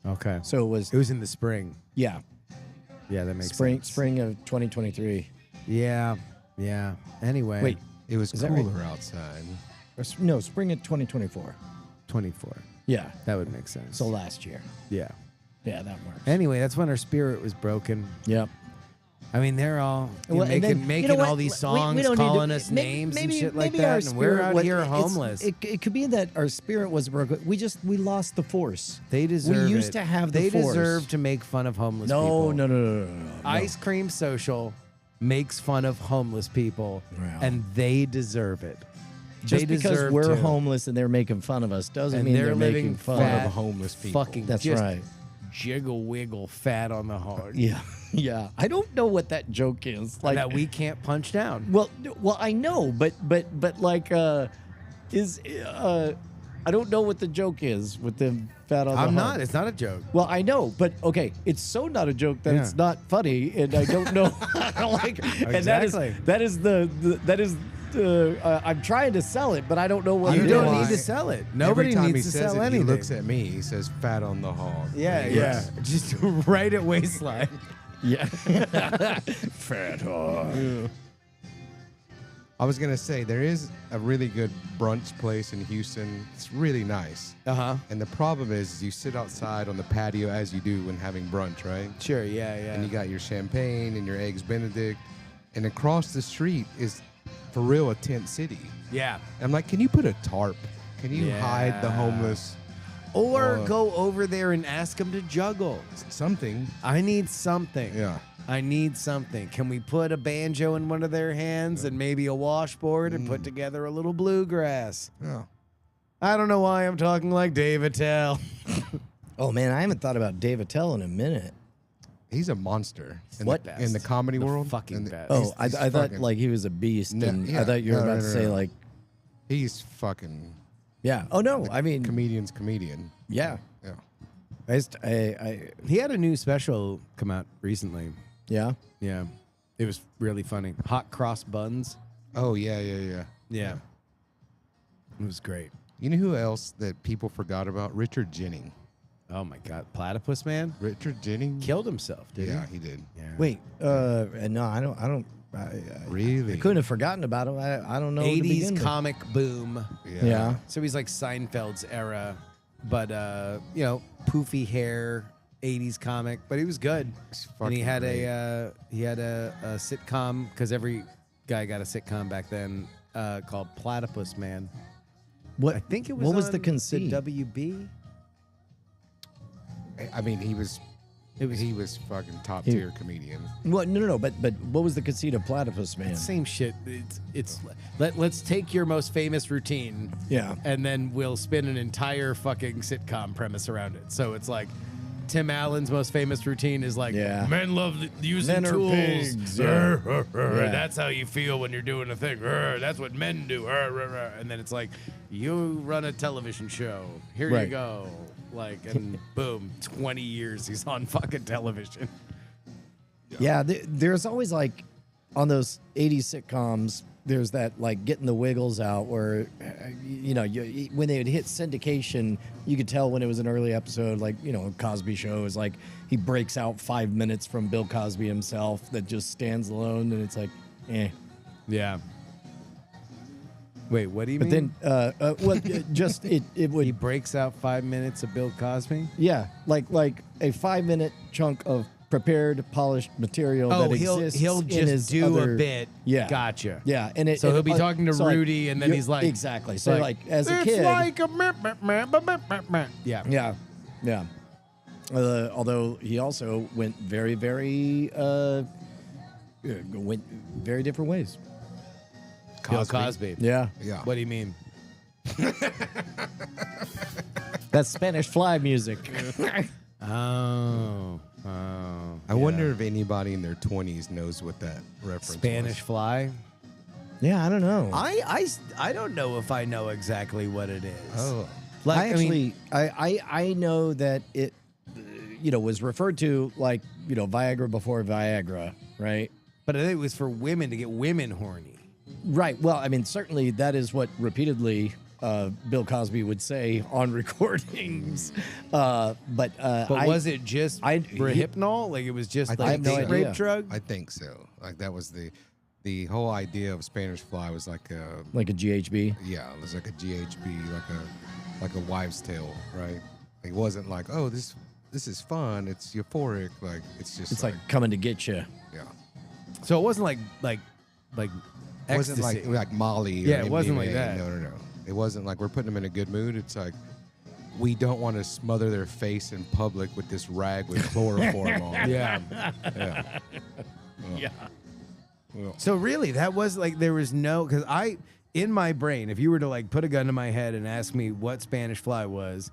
Okay. So it was. It was in the spring. Yeah, Yeah, that makes spring sense. of 2023. Yeah. Yeah. Anyway. Wait, It was Is that right? cooler outside. no, spring of 2024. 24. Yeah, That would make sense. so last year. Yeah. Yeah, that works. Anyway, that's when our spirit was broken. Yep. I mean, they're all Well, and making, then, making you know all what? these We songs, don't need to- calling us may- names maybe, and shit like maybe our that, and we're spirit out was- here it's- homeless. It could be that our spirit was broken. We lost the force. They deserve We used it. to have the They force. deserve to make fun of homeless No, people. no. Ice Cream Social makes fun of homeless people, Wow. and they deserve it. Just they because deserve we're to. homeless and they're making fun of us doesn't And mean they're they're living making fun fat, of homeless people. Fucking That's just right. jiggle wiggle fat on the hog. Yeah, yeah. I don't know what that joke is. Like that we can't punch down. Well, I know, but like, I don't know what the joke is with them fat on the I'm hog. not. It's not a joke. Well, I know, but okay, it's so not a joke that it's Yeah. not funny, and I don't know. like, and Exactly. that is I'm trying to sell it, but I don't know what You it don't is. need to sell it. Nobody Every time needs he to says sell it, anything. He looks at me. He says, "Fat on the hog." Yeah, yeah. Just right at waistline. Yeah, fat hog. I was gonna say there is a really good brunch place in Houston. It's really nice. Uh-huh. And the problem is, you sit outside on the patio as you do when having brunch, right? Sure, yeah, yeah. And you got your champagne and your eggs Benedict, and across the street is, for real, a tent city. yeah. And I'm like, can you put a tarp? Can you hide the Yeah. homeless? Or go over there and ask them to juggle. Something. I need something. Yeah. I need something. Can we put a banjo in one of their hands and maybe a washboard and put together a little bluegrass? Yeah. I don't know why I'm talking like Dave Attell. Oh man, I haven't thought about Dave Attell in a minute. He's a monster. In What? The, in the comedy The world? fucking In the- best. Oh, he's I thought fucking- like he was a beast, No, and yeah. I thought you were No, about no, to no, say no. like, He's fucking yeah. Oh no, I mean, comedian. yeah. Yeah. I He had a new special come out recently. yeah. Yeah. It was really funny. Hot cross buns. Oh, yeah. Yeah. It was great. You know who else that people forgot about? Richard Jennings. Oh my God. Platypus Man Richard Jennings? killed himself, did Yeah, he? he did. Yeah. Wait, no, I don't. I Really? couldn't have forgotten about him. I don't know. who to 80s begin with. comic boom. Yeah. So he's like Seinfeld's era, but you know, poofy hair, 80s comic, but he was good. And he fucking had great. a sitcom because every guy got a sitcom back then called Platypus Man. What I think it was. What was on the conceit? WB. I mean, he was He was fucking top tier comedian. What? No. But what was the conceit of Platypus Man? Same shit. Let's take your most famous routine. Yeah. And then we'll spin an entire fucking sitcom premise around it. So it's like Tim Allen's most famous routine is like, Yeah. men love using Men are tools. pigs, yeah. Yeah. That's how you feel when you're doing a thing. That's what men do. And then it's like, you run a television show. Here you Right. go. Like, and boom, 20 years he's on fucking television. Yeah, there's always like on those 80s sitcoms, there's that like getting the wiggles out where, when they would hit syndication, you could tell when it was an early episode, like, Cosby Show is like he breaks out 5 minutes from Bill Cosby himself that just stands alone and it's like, eh. Yeah. Wait, what do you But mean? then, it would. He breaks out 5 minutes of Bill Cosby? Yeah, like a 5 minute chunk of prepared, polished material that exists. he'll in just his do other, a bit. Yeah, Gotcha. Yeah, and So he'll be talking to Rudy, and then he's like, exactly. So like as a it's kid, like a yeah. yeah. Although he also went very, very different ways. Bill Cosby. Yeah, Yeah. What do you mean? that's Spanish Fly music. Oh. I wonder if anybody in their 20s knows what that reference Spanish was. Fly? Yeah, I don't know. I don't know if I know exactly what it is. Oh. Like, I know that it, was referred to like, Viagra before Viagra, right? but I think it was for women to get women horny. Right. Well, I mean, certainly that is what repeatedly Bill Cosby would say on recordings. But was it just Rohypnol? Like it was just I like have no a idea. rape drug? I think so. Like that was the whole idea of Spanish Fly was like a like a GHB. yeah, it was like a GHB, like a wives' tale, right? It wasn't like, oh, this is fun, it's euphoric, like it's just It's like coming to get you. yeah. So it wasn't like It wasn't ecstasy. like Molly. Or Yeah, it wasn't like MDMA. that. No. It wasn't like we're putting them in a good mood. It's like we don't want to smother their face in public with this rag with chloroform on. Yeah. Yeah. So really, that was like there was no because in my brain, if you were to like put a gun to my head and ask me what Spanish Fly was,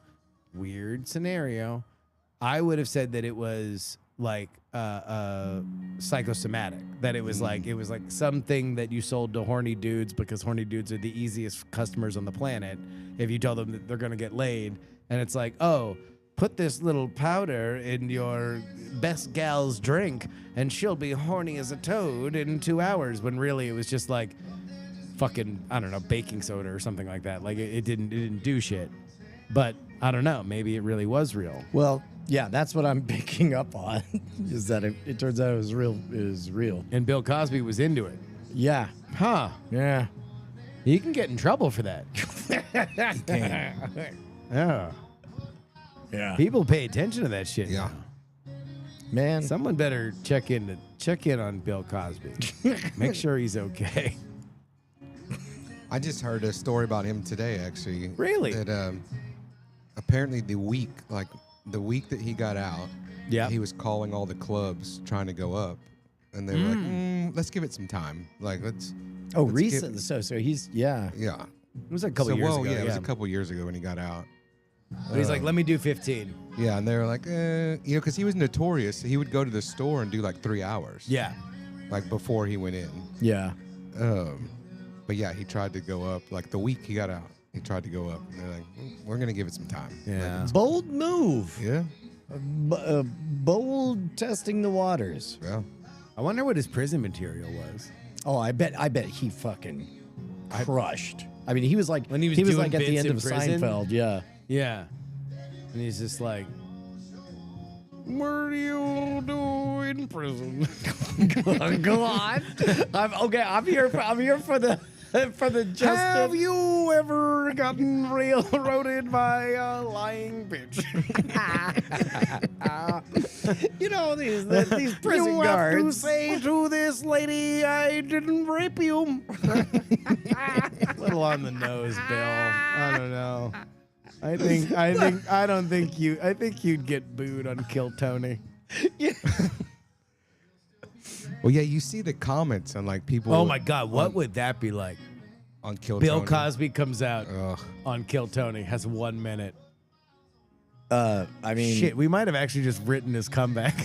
weird scenario, I would have said that it was like psychosomatic. That it was like something that you sold to horny dudes because horny dudes are the easiest customers on the planet. If you tell them that they're gonna get laid, and it's like, oh, put this little powder in your best gal's drink and she'll be horny as a toad in 2 hours, when really it was just like fucking, I don't know, baking soda or something like that. Like it didn't do shit. But I don't know, maybe it really was real. Well, yeah, that's what I'm picking up on. Is that it turns out it was real. It is real. And Bill Cosby was into it. Yeah. Huh. Yeah. You can get in trouble for that. Yeah. Yeah. People pay attention to that shit. Yeah. Man. Someone better check in on Bill Cosby. Make sure he's okay. I just heard a story about him today, actually. Really? That apparently the week that he got out, Yeah. he was calling all the clubs trying to go up, and they were like, let's give it some time. Like let's. Oh, let's recent. So he's Yeah. It was a couple years ago. Yeah, it was a couple years ago when he got out. But he's like, let me do 15. Yeah, and they were like, because he was notorious. He would go to the store and do like 3 hours. Yeah. Like before he went in. yeah. But yeah, he tried to go up. Like the week he got out, he tried to go up. And they're like, we're gonna give it some time. Yeah. Bold move. Yeah. Bold testing the waters. Yeah. I wonder what his prison material was. Oh, I bet he fucking crushed. I mean, he was like When he was doing like at the bits end in of prison? Seinfeld. Yeah. Yeah. And he's just like, what do you do in prison? Go on. I'm here for the justice. Have you ever gotten railroaded by a lying bitch? these prison you guards. have to say to this lady, I didn't rape you. A little on the nose, Bill. I don't know. I think you'd get booed on Kill Tony. Well, yeah, you see the comments on like people. Oh my God, what would that be like? on Kill Bill Tony. Cosby comes out Ugh. on Kill Tony, has 1 minute. I mean, Shit, we might have actually just written his comeback.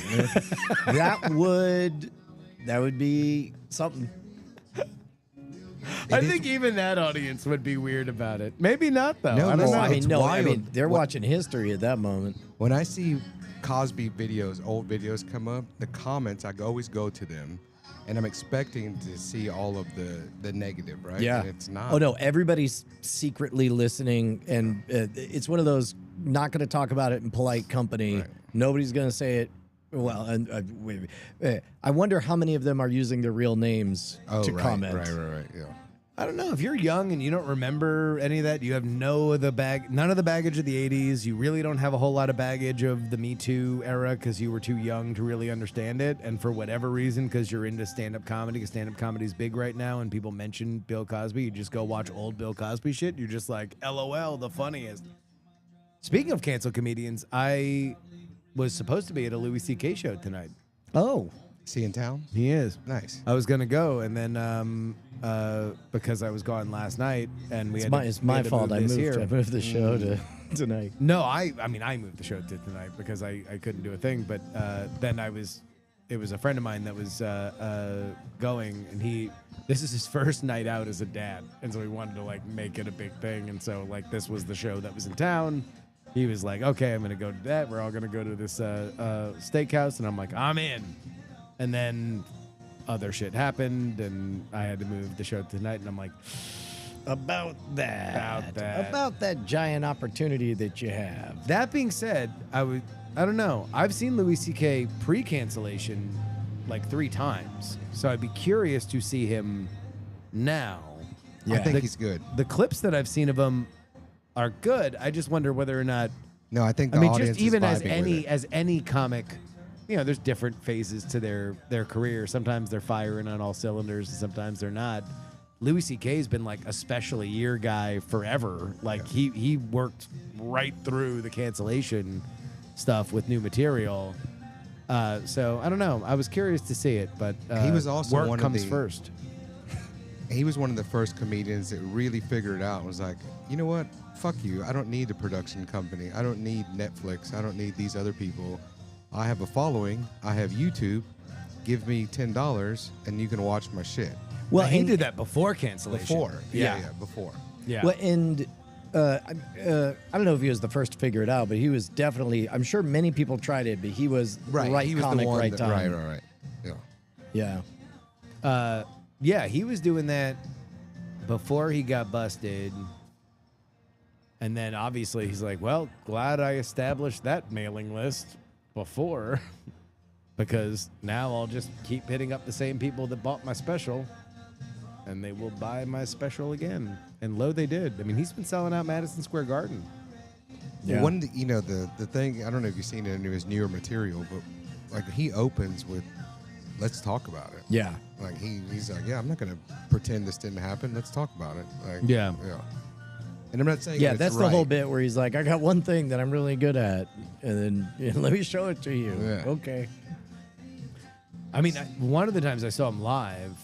that would be something. I think even that audience would be weird about it. Maybe not though. No, I don't listen, know. I it's mean, no, I wild. mean they're What- watching history at that moment. When I see Cosby videos, old videos come up, the comments, I always go to them, and I'm expecting to see all of the negative, right? Yeah, And it's not. Oh no, everybody's secretly listening, and it's one of those not going to talk about it in polite company. Right. Nobody's going to say it. Well, and I wonder how many of them are using their real names Oh, to right, comment. Right. Yeah. I don't know. If you're young and you don't remember any of that, you have none of the baggage of the 80s. You really don't have a whole lot of baggage of the Me Too era because you were too young to really understand it. And for whatever reason, because you're into stand-up comedy, because stand-up comedy is big right now and people mention Bill Cosby, you just go watch old Bill Cosby shit. You're just like, LOL, the funniest. Speaking of canceled comedians, I was supposed to be at a Louis C.K. show tonight. Oh, Is he in town? He is. Nice. I was gonna go, and then because I was gone last night, and we it's my fault. I moved the show to tonight. No, I mean I moved the show to tonight because I couldn't do a thing. But then it was a friend of mine that was going, and this is his first night out as a dad, and so he wanted to like make it a big thing, and so like this was the show that was in town. He was like, okay, I'm gonna go to that. We're all gonna go to this steakhouse, and I'm like, I'm in. And then other shit happened, and I had to move the show tonight, and I'm like, About that. About that. giant opportunity that you have. that being said, I don't know. I've seen Louis C.K. pre-cancellation like 3 times, so I'd be curious to see him now. I think The- he's good. The clips that I've seen of him are good. I just wonder whether or not. No, I think the I mean, audience just even is as vibing with it. any comic, there's different phases to their career. Sometimes they're firing on all cylinders, and sometimes they're not. Louis C.K.'s been like a special year guy forever. Like he worked right through the cancellation stuff with new material. So I don't know. I was curious to see it, but He was also work one of comes the- first. He was one of the first comedians that really figured it out and was like, you know what? Fuck you. I don't need a production company. I don't need Netflix. I don't need these other people. I have a following. I have YouTube. Give me $10 and you can watch my shit. Well, he and- did that before cancellation. Before. Yeah, before. Yeah. Well, and I don't know if he was the first to figure it out, but he was definitely. I'm sure many people tried it, but he was the right He was comic, the one right that, time. Right. Yeah. Yeah. Yeah, he was doing that before he got busted. And then obviously he's like, well, glad I established that mailing list before because now I'll just keep hitting up the same people that bought my special and they will buy my special again. And lo, they did. I mean, he's been selling out Madison Square Garden. Yeah. One, the thing, I don't know if you've seen it in his newer material, but like he opens with, let's talk about it. Yeah. Like he's like, yeah, I'm not gonna pretend this didn't happen. Let's talk about it. Like, Yeah. And I'm not saying Yeah, it's that's right. the whole bit where he's like, I got one thing that I'm really good at, and then let me show it to you. Yeah. Okay. I mean, one of the times I saw him live,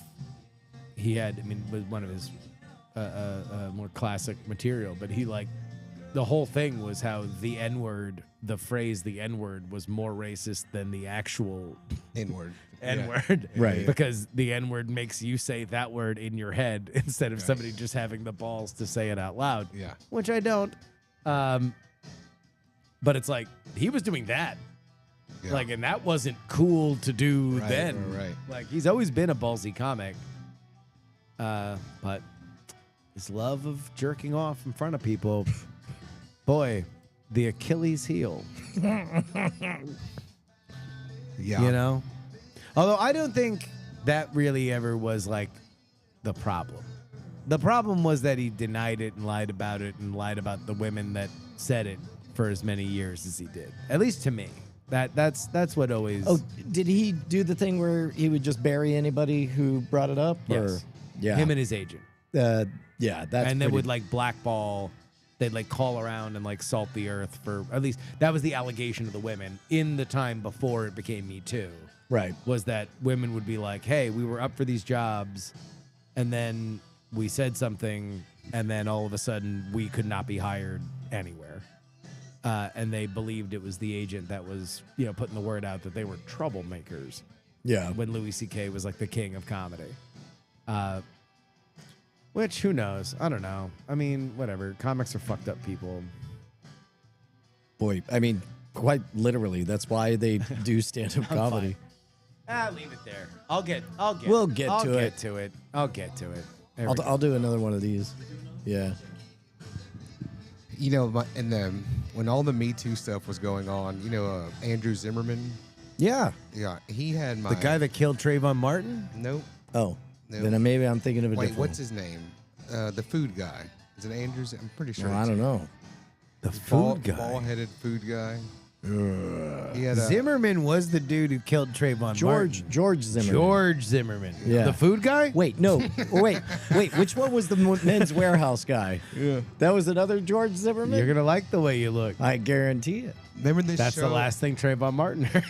he had, was one of his more classic material, but he the whole thing was how the N-word, the phrase the N-word was more racist than the actual Inward. N-word. Right. Because the N-word makes you say that word in your head instead of somebody just having the balls to say it out loud. Yeah. Which I don't. But it's like, he was doing that. Yeah. Like, and that wasn't cool to do Right, then. right. Like, he's always been a ballsy comic. But his love of jerking off in front of people, boy, the Achilles heel, Yeah. you know? Although I don't think that really ever was like the problem. The problem was that he denied it and lied about the women that said it for as many years as he did. At least to me. That's what always. Oh, did he do the thing where he would just bury anybody who brought it up? yes. Or, yeah. Him and his agent. Yeah, that's and then pretty- would like blackball they'd like call around and like salt the earth for, at least that was the allegation of the women in the time before it became Me Too. Right. Was that women would be like, hey, we were up for these jobs, and then we said something, and then all of a sudden we could not be hired anywhere. And they believed it was the agent that was, putting the word out that they were troublemakers. Yeah. When Louis C.K. was like the king of comedy. Which, who knows? I don't know. I mean, whatever. Comics are fucked up people. Boy, I mean, quite literally. That's why they do stand-up comedy. Leave it there. We'll get to it. I'll get to it. There we go. I'll do another one of these. Yeah. When all the Me Too stuff was going on, Andrew Zimmerman. Yeah. Yeah, he had my The guy that killed Trayvon Martin? Nope. Oh. No. Then maybe I'm thinking of a Wait, different what's his name? The food guy. Is it Andrews? I'm pretty sure. one. I don't know. The food guy. Ball-headed food guy. He had Zimmerman was the dude who killed Trayvon Martin. George Zimmerman. George Zimmerman. Yeah. The food guy? Wait, no. wait. Which one was the Men's Warehouse guy? Yeah. That was another George Zimmerman? You're going to like the way you look. I guarantee it. Remember this That's show? the last thing Trayvon Martin heard.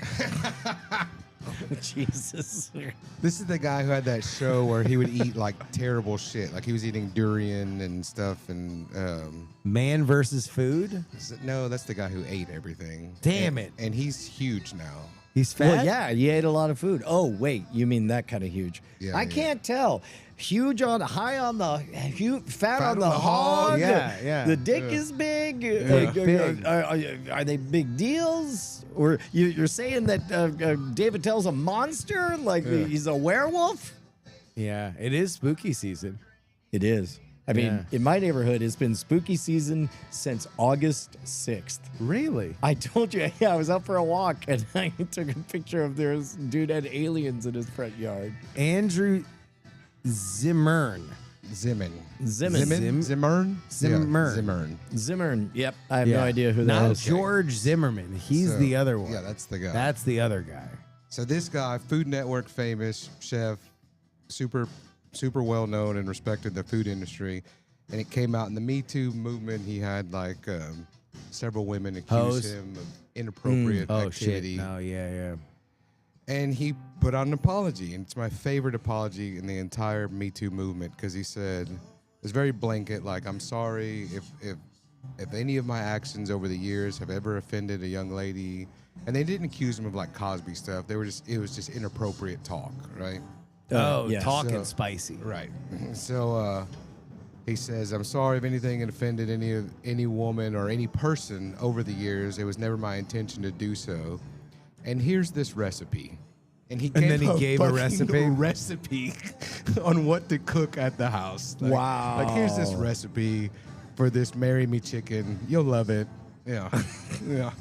Jesus. This is the guy who had that show where he would eat like terrible shit. Like he was eating durian and stuff. And Man versus food? no, that's the guy who ate everything. Damn it. And he's huge now. He's fat? Well, yeah, he ate a lot of food. Oh, wait, you mean that kind of huge? Yeah, I yeah. can't tell. High on the, fat on the hog. Yeah, yeah. The dick is big. Big. Are they big deals? Or you're saying that David Tell's a monster? Like he's a werewolf? Yeah, it is spooky season. It is. I mean, Yeah. in my neighborhood, it's been spooky season since August 6th. Really? I told you, I was out for a walk and I took a picture of this dude had aliens in his front yard. Andrew Zimmern. Zimmern. Zimmern. Zimmern? Zimmern. Yeah, Zimmern. Zimmern. Yep. I have no idea who that Not is. George Zimmerman. He's So, the other one. Yeah, that's the guy. That's the other guy. So this guy, Food Network famous chef, super well known and respected in the food industry, and it came out in the Me Too movement. He had like several women accuse Hoes? him of inappropriate Oh, activity, shit. No, yeah. and he put out an apology. And it's my favorite apology in the entire Me Too movement because he said it was very blanket, like, "I'm sorry if any of my actions over the years have ever offended a young lady." And they didn't accuse him of like Cosby stuff. It was just inappropriate talk, right? yeah. talking So- spicy. Right. So he says, "I'm sorry if anything had offended any woman or any person over the years. It was never my intention to do so. And here's this recipe." And then he gave a fucking recipe on what to cook at the house. Like, Wow. Like, here's this recipe for this Marry Me chicken. You'll love it. Yeah. Yeah.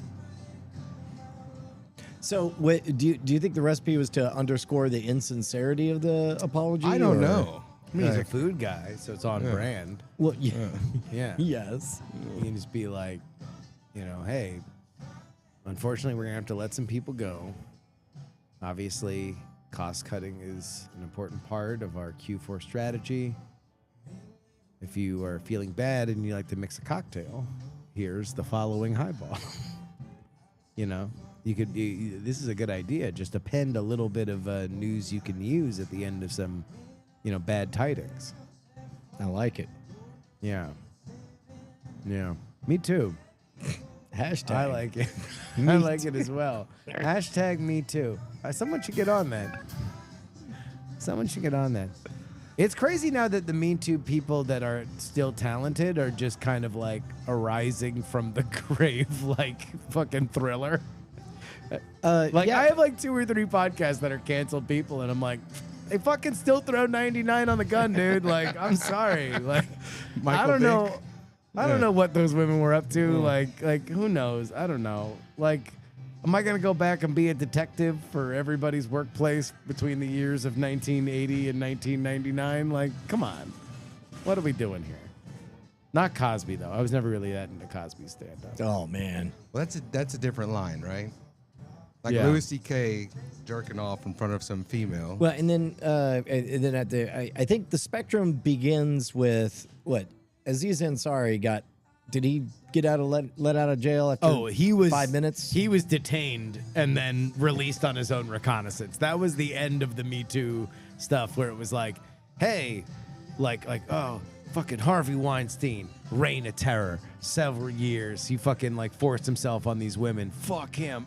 So, do you think the recipe was to underscore the insincerity of the apology? I don't or- know. I mean, he's a Like, food guy, so it's on brand. Well, yeah. Yeah. Yes. You can just be like, hey, unfortunately, we're going to have to let some people go. Obviously, cost cutting is an important part of our Q4 strategy. If you are feeling bad and you like to mix a cocktail, here's the following highball. This is a good idea. Just append a little bit of news you can use at the end of some, bad tidings. I like it. Yeah. Yeah. Me too. Hashtag. I like it. I like it as well. Hashtag me too. Someone should get on that. It's crazy now that the Me Too people that are still talented are just kind of like arising from the grave, like fucking Thriller. Like, yeah. I have like 2 or 3 podcasts that are canceled people, and I'm like, they fucking still throw 99 on the gun, dude. Like, I'm sorry. Like, I don't know. I don't know what those women were up to. Like, who knows? I don't know. Like, am I going to go back and be a detective for everybody's workplace between the years of 1980 and 1999? Like, come on. What are we doing here? Not Cosby, though. I was never really that into Cosby stand-up. Oh man. Well, that's a different line, right? Like Yeah. Louis C.K. jerking off in front of some female. Well, and then I think the spectrum begins with what Aziz Ansari got Did he get out of let out of jail after Oh, he was 5 minutes? He was detained and then released on his own reconnaissance. That was the end of the Me Too stuff, where it was like, hey, like oh, fucking Harvey Weinstein, reign of terror, several years. He fucking like forced himself on these women. Fuck him.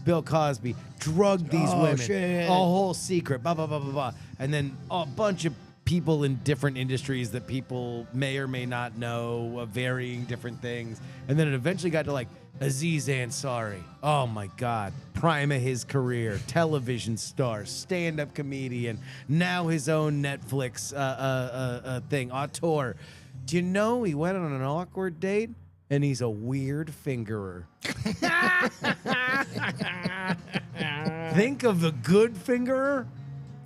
Bill Cosby drugged these women. Shit. A whole secret. Blah blah blah blah blah. And then a bunch of people in different industries that people may or may not know of varying different things. And then it eventually got to like Aziz Ansari. Oh my God. Prime of his career. Television star. Stand-up comedian. Now his own Netflix thing. Auteur. Do you know he went on an awkward date and he's a weird fingerer? Think of the good fingerer.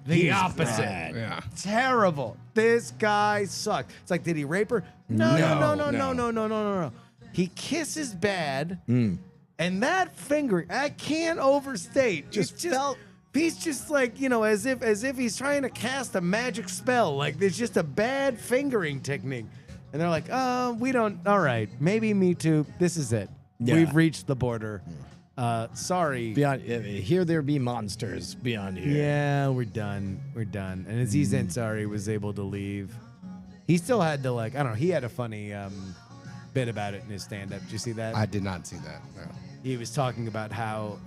The opposite. Yeah. Terrible. This guy sucked. It's like, did he rape her? No. He kisses bad, and that fingering, I can't overstate. He's just like, as if he's trying to cast a magic spell. Like there's just a bad fingering technique. And they're like, we don't. All right, maybe Me Too. This is it. Yeah. We've reached the border. Sorry. Beyond here, there be monsters beyond here. Yeah, we're done. And Aziz Ansari was able to leave. He still had to like, I don't know. He had a funny bit about it in his stand-up. Did you see that? I did not see that. No. He was talking about how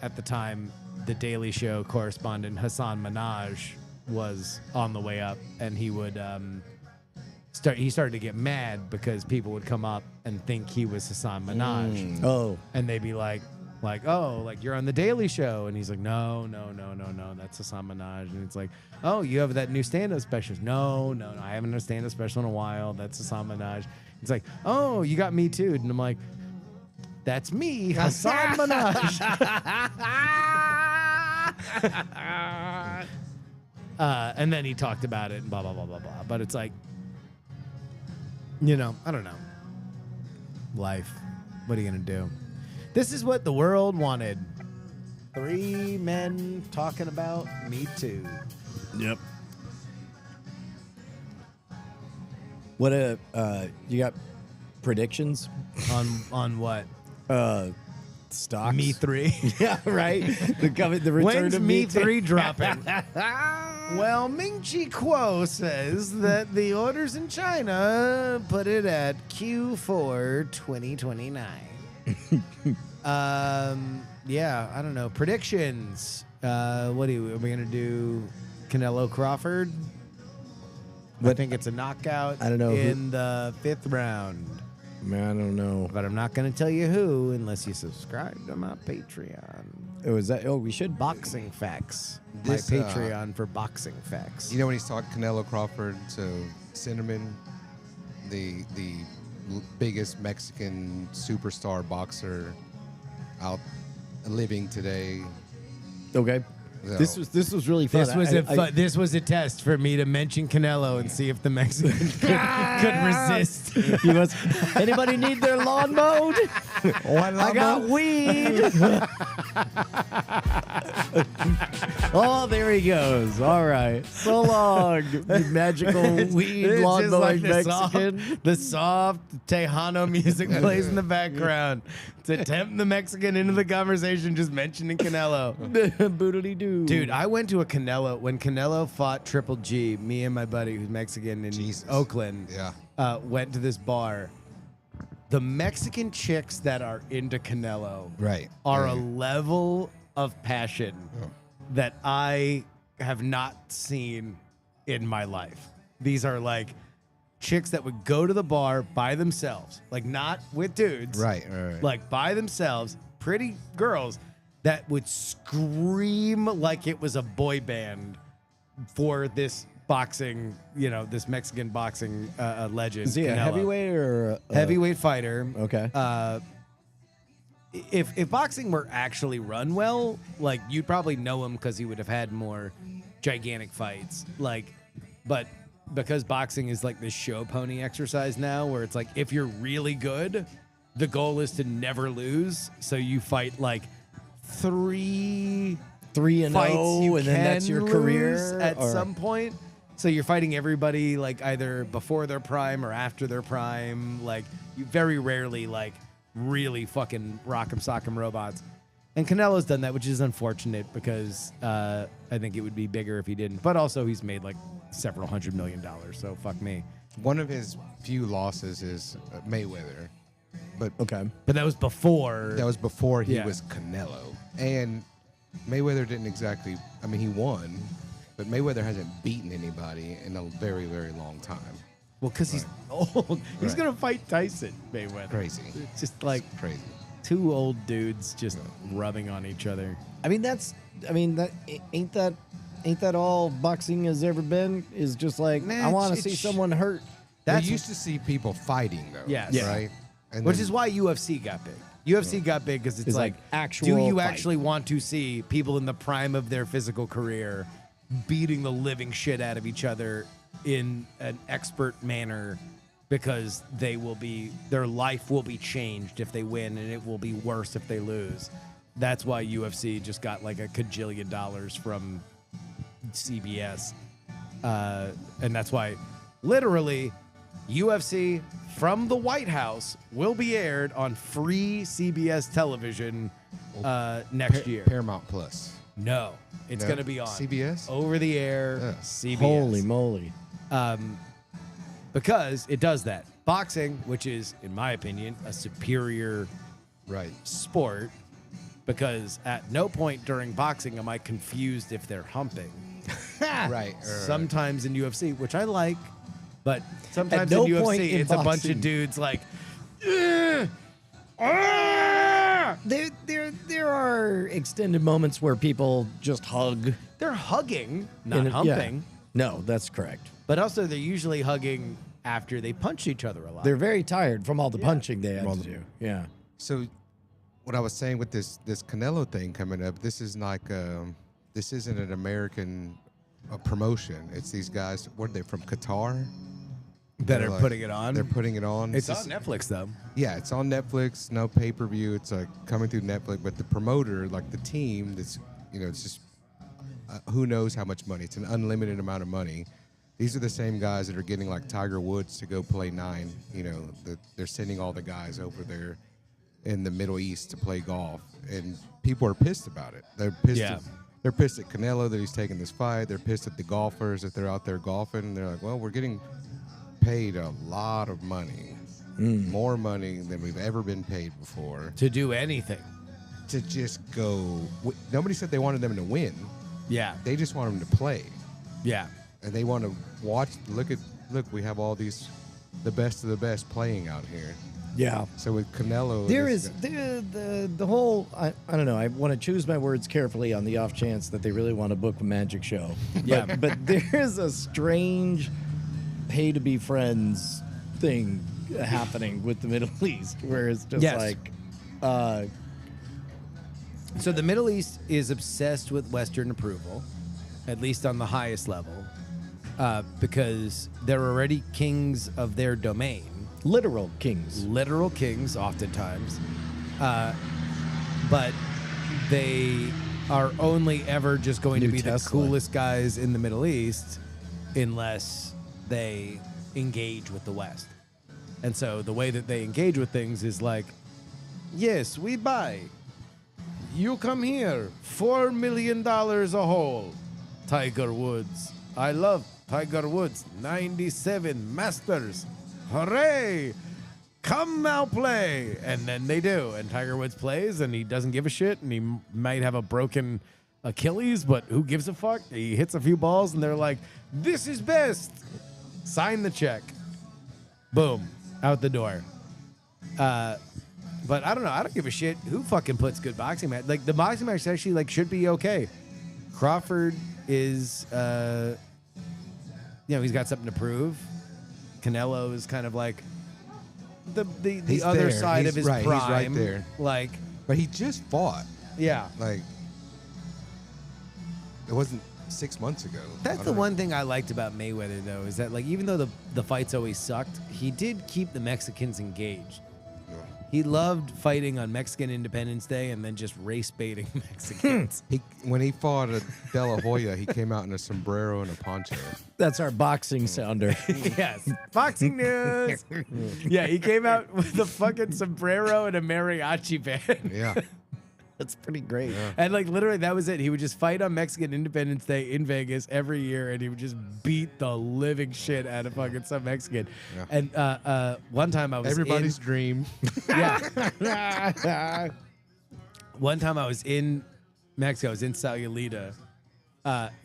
at the time the Daily Show correspondent Hassan Minhaj was on the way up, and he would he started to get mad because people would come up and think he was Hassan Minhaj. Oh, And they'd be like, oh, like you're on the Daily Show. And he's like, no, that's Hassan Minhaj. And it's like, oh, you have that new stand-up special. No, I haven't done a stand-up special in a while. That's Hassan Minhaj. It's like, oh, you got Me Too'd. And I'm like, that's me, Hassan Minhaj. And then he talked about it and blah, blah, blah, blah, blah. But it's like, I don't know. Life. What are you going to do? This is what the world wanted. 3 men talking about Me Too. yep. What you got predictions? On what? Stocks. Me 3. Yeah, right. The return When's of Me 3 dropping? Well, Ming Chi Kuo says that the orders in China put it at Q4 2029. Yeah, I don't know. Predictions. Are we gonna do Canelo Crawford? I think it's a knockout. I don't know in the 5th round. Man, I don't know. But I'm not gonna tell you who unless you subscribe to my Patreon. We should Boxing Facts. This, My Patreon for Boxing Facts. You know when he's talking Canelo Crawford to Cinnamon, the biggest Mexican superstar boxer out living today. Okay. So, This was really fun. This was a test for me to mention Canelo and see if the Mexican could resist. Anybody need their lawn mowed? I got weed. Oh, there he goes. All right. So long, you magical weed It's lawn just mowing like Mexican. the soft Tejano music plays in the background to tempt the Mexican into the conversation, just mentioning Canelo. Boodly doo. Dude, I went to when Canelo fought Triple G, me and my buddy who's Mexican in Jesus. Oakland, Yeah. went to this bar. The Mexican chicks that are into Canelo Right. are a Yeah. level of passion that I have not seen in my life. These are like chicks that would go to the bar by themselves, like not with dudes. Right. Like by themselves, pretty girls that would scream like it was a boy band for this boxing, this Mexican boxing legend. Is he a Canelo. heavyweight or Heavyweight fighter. Okay. If boxing were actually run well, like you'd probably know him because he would have had more gigantic fights. But because boxing is like this show pony exercise now, where it's like if you're really good, the goal is to never lose. So you fight like 3 3-0, fights you and then that's can your lose career at or- some point. So you're fighting everybody like either before their prime or after their prime. Like you very rarely like really fucking rock'em sock'em robots. And Canelo's done that, which is unfortunate because I think it would be bigger if he didn't. But also he's made like several $100 million, so fuck me. One of his few losses is Mayweather, but Okay. But that was before. that was before he Yeah. was Canelo. And Mayweather didn't exactly, I mean, he won, but Mayweather hasn't beaten anybody in a very, very long time. Well, because he's old. He's Right. going to fight Tyson, Mayweather. Crazy. It's just like Crazy. two old dudes just rubbing on each other. I mean, ain't that all boxing has ever been? Is just like, Nah, I want to it's- see someone hurt. That's- We used to see people fighting, though. Yes. Yeah. Right? And Which then- is why UFC got big. UFC got big because it's like like, actual do you fight. actually want to see people in the prime of their physical career beating the living shit out of each other in an expert manner because their life will be changed if they win and it will be worse if they lose. That's why UFC just got like a cajillion dollars from CBS. And that's why literally UFC from the White House will be aired on free CBS television next year. Paramount Plus. No, it's No? going to be on CBS? over the air Yeah. CBS. Holy moly. Because it does that. Boxing, which is, in my opinion, a superior Right. sport, because at no point during boxing am I confused if they're humping. Right. Sometimes in UFC, which I like, but sometimes no in UFC, point in it's a bunch boxing. of dudes like, "Ugh, ah!" There are extended moments where people just hug. They're hugging, not in a- yeah. humping. No, that's correct. But also, they're usually hugging after they punch each other a lot. They're very tired from all the punching they had to do. Yeah. So, what I was saying with this Canelo thing coming up, this is like this isn't an American promotion. It's these guys. What are they from Qatar? that They're are like- putting it on. They're putting it on. It's just- on Netflix, though. Yeah, it's on Netflix. No pay per view. It's like coming through Netflix. But the promoter, like the team, that's it's just who knows how much money. It's an unlimited amount of money. These are the same guys that are getting like Tiger Woods to go play 9. They're sending all the guys over there in the Middle East to play golf, and people are pissed about it. They're pissed. Yeah. They're pissed at Canelo that he's taking this fight. They're pissed at the golfers that they're out there golfing. They're like, well, we're getting paid a lot of money, more money than we've ever been paid before, To do anything. to just go. Nobody said they wanted them to win. Yeah. They just want them to play, Yeah. and they want to watch. Look, we have all these, the best of the best playing out here. Yeah. So with Canelo, There this is guy- the whole I don't know. I want to choose my words carefully on the off chance that they really want to book a magic show. Yeah. But there's a strange pay to be friends thing happening with the Middle East where it's just Yes. like So the Middle East is obsessed with Western approval, at least on the highest level, because they're already kings of their domain. literal kings. Literal kings oftentimes, but they are only ever just going to New be Tesla. the coolest guys in the Middle East unless they engage with the West. And so the way that they engage with things is like, yes, we buy. You come here, $4 million a hole. Tiger Woods. I love Tiger Woods. 97 Masters. Hooray! Come now play. And then they do. And Tiger Woods plays and he doesn't give a shit. And he might have a broken Achilles, but who gives a fuck? He hits a few balls and they're like, this is best. Sign the check. Boom. Out the door. But I don't know. I don't give a shit who fucking puts good boxing match. Like the boxing match actually like should be okay. Crawford is, he's got something to prove. Canelo is kind of like the He's other there. side He's of his right. He's prime. right there. Like, But he just fought. yeah. Like, it wasn't 6 months ago. That's the one thing I liked about Mayweather, though, is that like even though the fights always sucked, he did keep the Mexicans engaged. He loved fighting on Mexican Independence Day and then just race baiting Mexicans. When he fought at De La Hoya, he came out in a sombrero and a poncho. That's our boxing sounder. Yes. Boxing news. Yeah, he came out with a fucking sombrero and a mariachi band. Yeah. That's pretty great. And like literally that was it. He would just fight on Mexican Independence Day in Vegas every year and he would just beat the living shit out of fucking some Mexican. Yeah. And one time I was Everybody's dream. Yeah. One time I was in Mexico, I was in Sayulita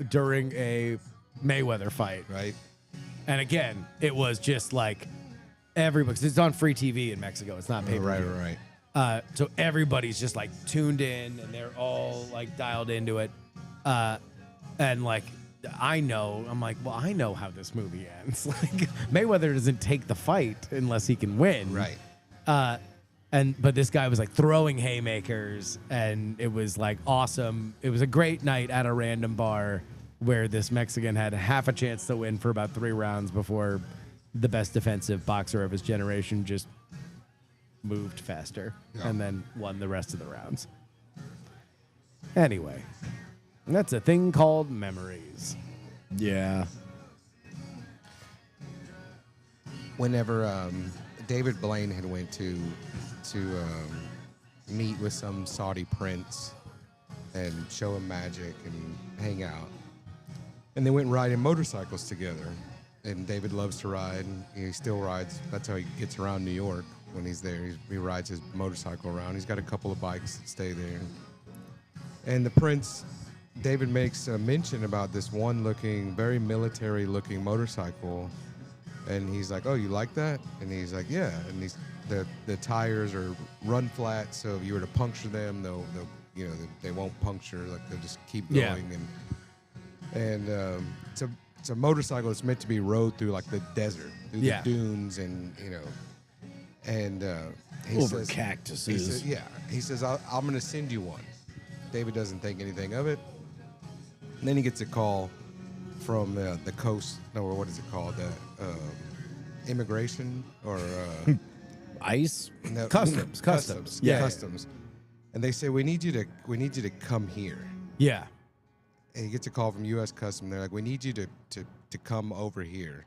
during a Mayweather fight. Right. And again, it was just like everybody, 'cause it's on free TV in Mexico. It's not pay per Right, view. right. So everybody's just like tuned in and they're all like dialed into it. And like, I'm like, well, I know how this movie ends. Like, Mayweather doesn't take the fight unless he can win. Right. But this guy was like throwing haymakers and it was like awesome. It was a great night at a random bar where this Mexican had half a chance to win for about 3 rounds before the best defensive boxer of his generation just moved faster and then won the rest of the rounds. Anyway, that's a thing called memories. Yeah. Whenever David Blaine had went to meet with some Saudi prince and show him magic and hang out, and they went riding motorcycles together. And David loves to ride, and he still rides. That's how he gets around New York when he's there. He rides his motorcycle around. He's got a couple of bikes that stay there. And the prince, David makes a mention about this one-looking, very military-looking motorcycle. And he's like, "Oh, you like that?" And he's like, "Yeah." And the tires are run flat, so if you were to puncture them, they'll they won't puncture. Like they'll just keep going. Yeah. And it's a motorcycle that's meant to be rode through like the desert, through the dunes, and and he Over says, cactuses. He says, he says, I'm going to send you one. David doesn't think anything of it. And then he gets a call from the coast, or what is it called? Immigration or ICE? no, Customs. Yeah. Customs. And they say, we need you to come here. Yeah. And he gets a call from U.S. Customs. They're like, we need you to come over here.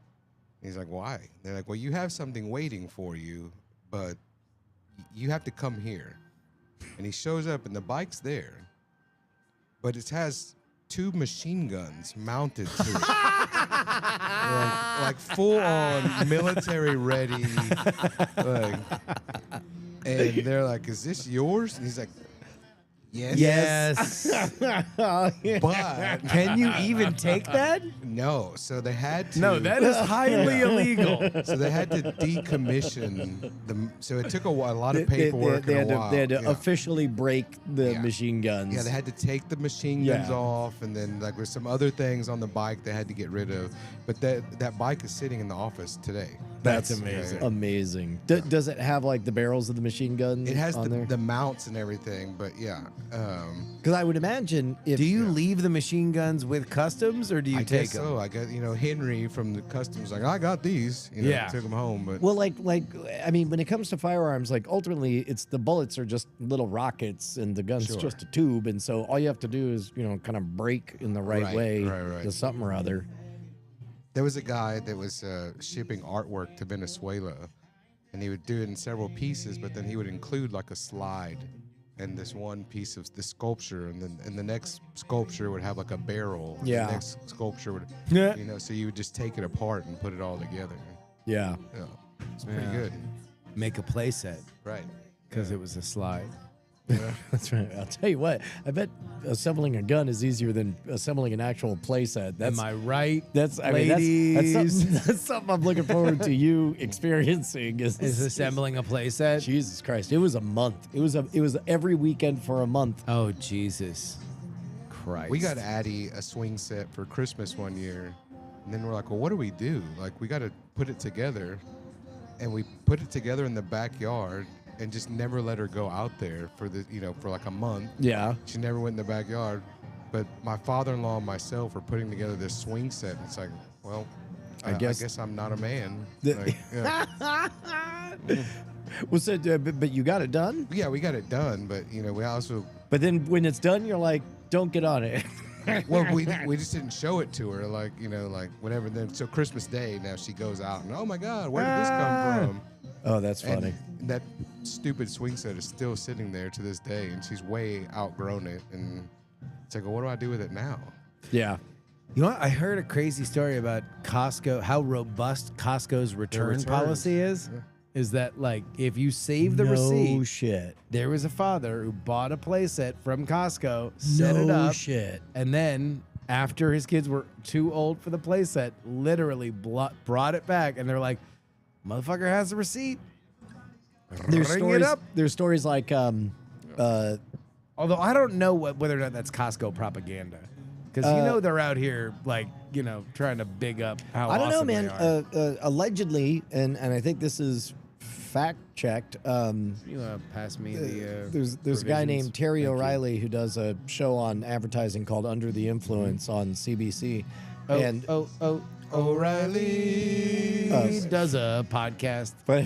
And he's like, why? They're like, well, you have something waiting for you, but you have to come here. And he shows up, and the bike's there, but it has 2 machine guns mounted to it. like full-on military-ready. And they're like, is this yours? And he's like, yes. But Can you even take that? no, so they had to. No, that is highly illegal. So they had to decommission them. So it took a lot of paperwork They and had a while. to, they had to yeah. officially break the Yeah. machine guns. Yeah, they had to take the machine guns Yeah. off, and then like there's some other things on the bike they had to get rid of. But that bike is sitting in the office today. That's amazing. Amazing. Does it have like the barrels of the machine gun? It has on there? the mounts and everything, but yeah. Because I would imagine if Do you leave the machine guns with Customs or do you I take guess them? so. I got Henry from the customs like I got these. Yeah. took them home, but well, like I mean, when it comes to firearms, like ultimately, it's the bullets are just little rockets and the gun's Sure. just a tube, and so all you have to do is kind of break in the right way right. to something or other. there was a guy that was shipping artwork to Venezuela, and he would do it in several pieces, but then he would include like a slide and this one piece of the sculpture, and then the next sculpture would have like a barrel. and Yeah. The next sculpture would, Yeah. so you would just take it apart and put it all together. Yeah. Yeah, it's pretty Yeah. good. Make a play set Right. because it was a slide. That's right. I'll tell you what. I bet assembling a gun is easier than assembling an actual playset. That's Am I right? that's I mean that's ladies? something, that's something I'm looking forward to you experiencing. Is assembling a play set? Jesus Christ! It was a month. It was every weekend for a month. Oh, Jesus Christ. We got Addie a swing set for Christmas one year, and then we're like, well, what do we do? Like, we got to put it together, and we put it together in the backyard, and just never let her go out there for for like a month. Yeah. She never went in the backyard. But my father-in-law and myself are putting together this swing set, and it's like, well, I guess I'm not a man. Like, yeah. Well, so, but you got it done. Yeah, we got it done, but we also But then when it's done, you're like, don't get on it. well we just didn't show it to her like whenever. Then so Christmas Day now she goes out and oh my God, where did this come from? Oh, that's funny. And that stupid swing set is still sitting there to this day, and she's way outgrown it. And it's like, well, what do I do with it now? Yeah. You know what? I heard a crazy story about Costco, how robust Costco's return returns. policy is. Yeah. Is that like if you save the No receipt, shit. there was a father who bought a playset from Costco, set it No up, shit. and then after his kids were too old for the playset, literally brought it back, and they're like, "Motherfucker has the receipt." There's Ring stories. it up. There's stories like Although I don't know whether or not that's Costco propaganda, because they're out here like trying to big up how I don't know, awesome man. they are. Allegedly, and I think this is fact checked. You want to pass me the? There's a guy provisions? named Terry Thank you. O'Reilly who does a show on advertising called Under the Influence on CBC, and O'Reilly does a podcast. but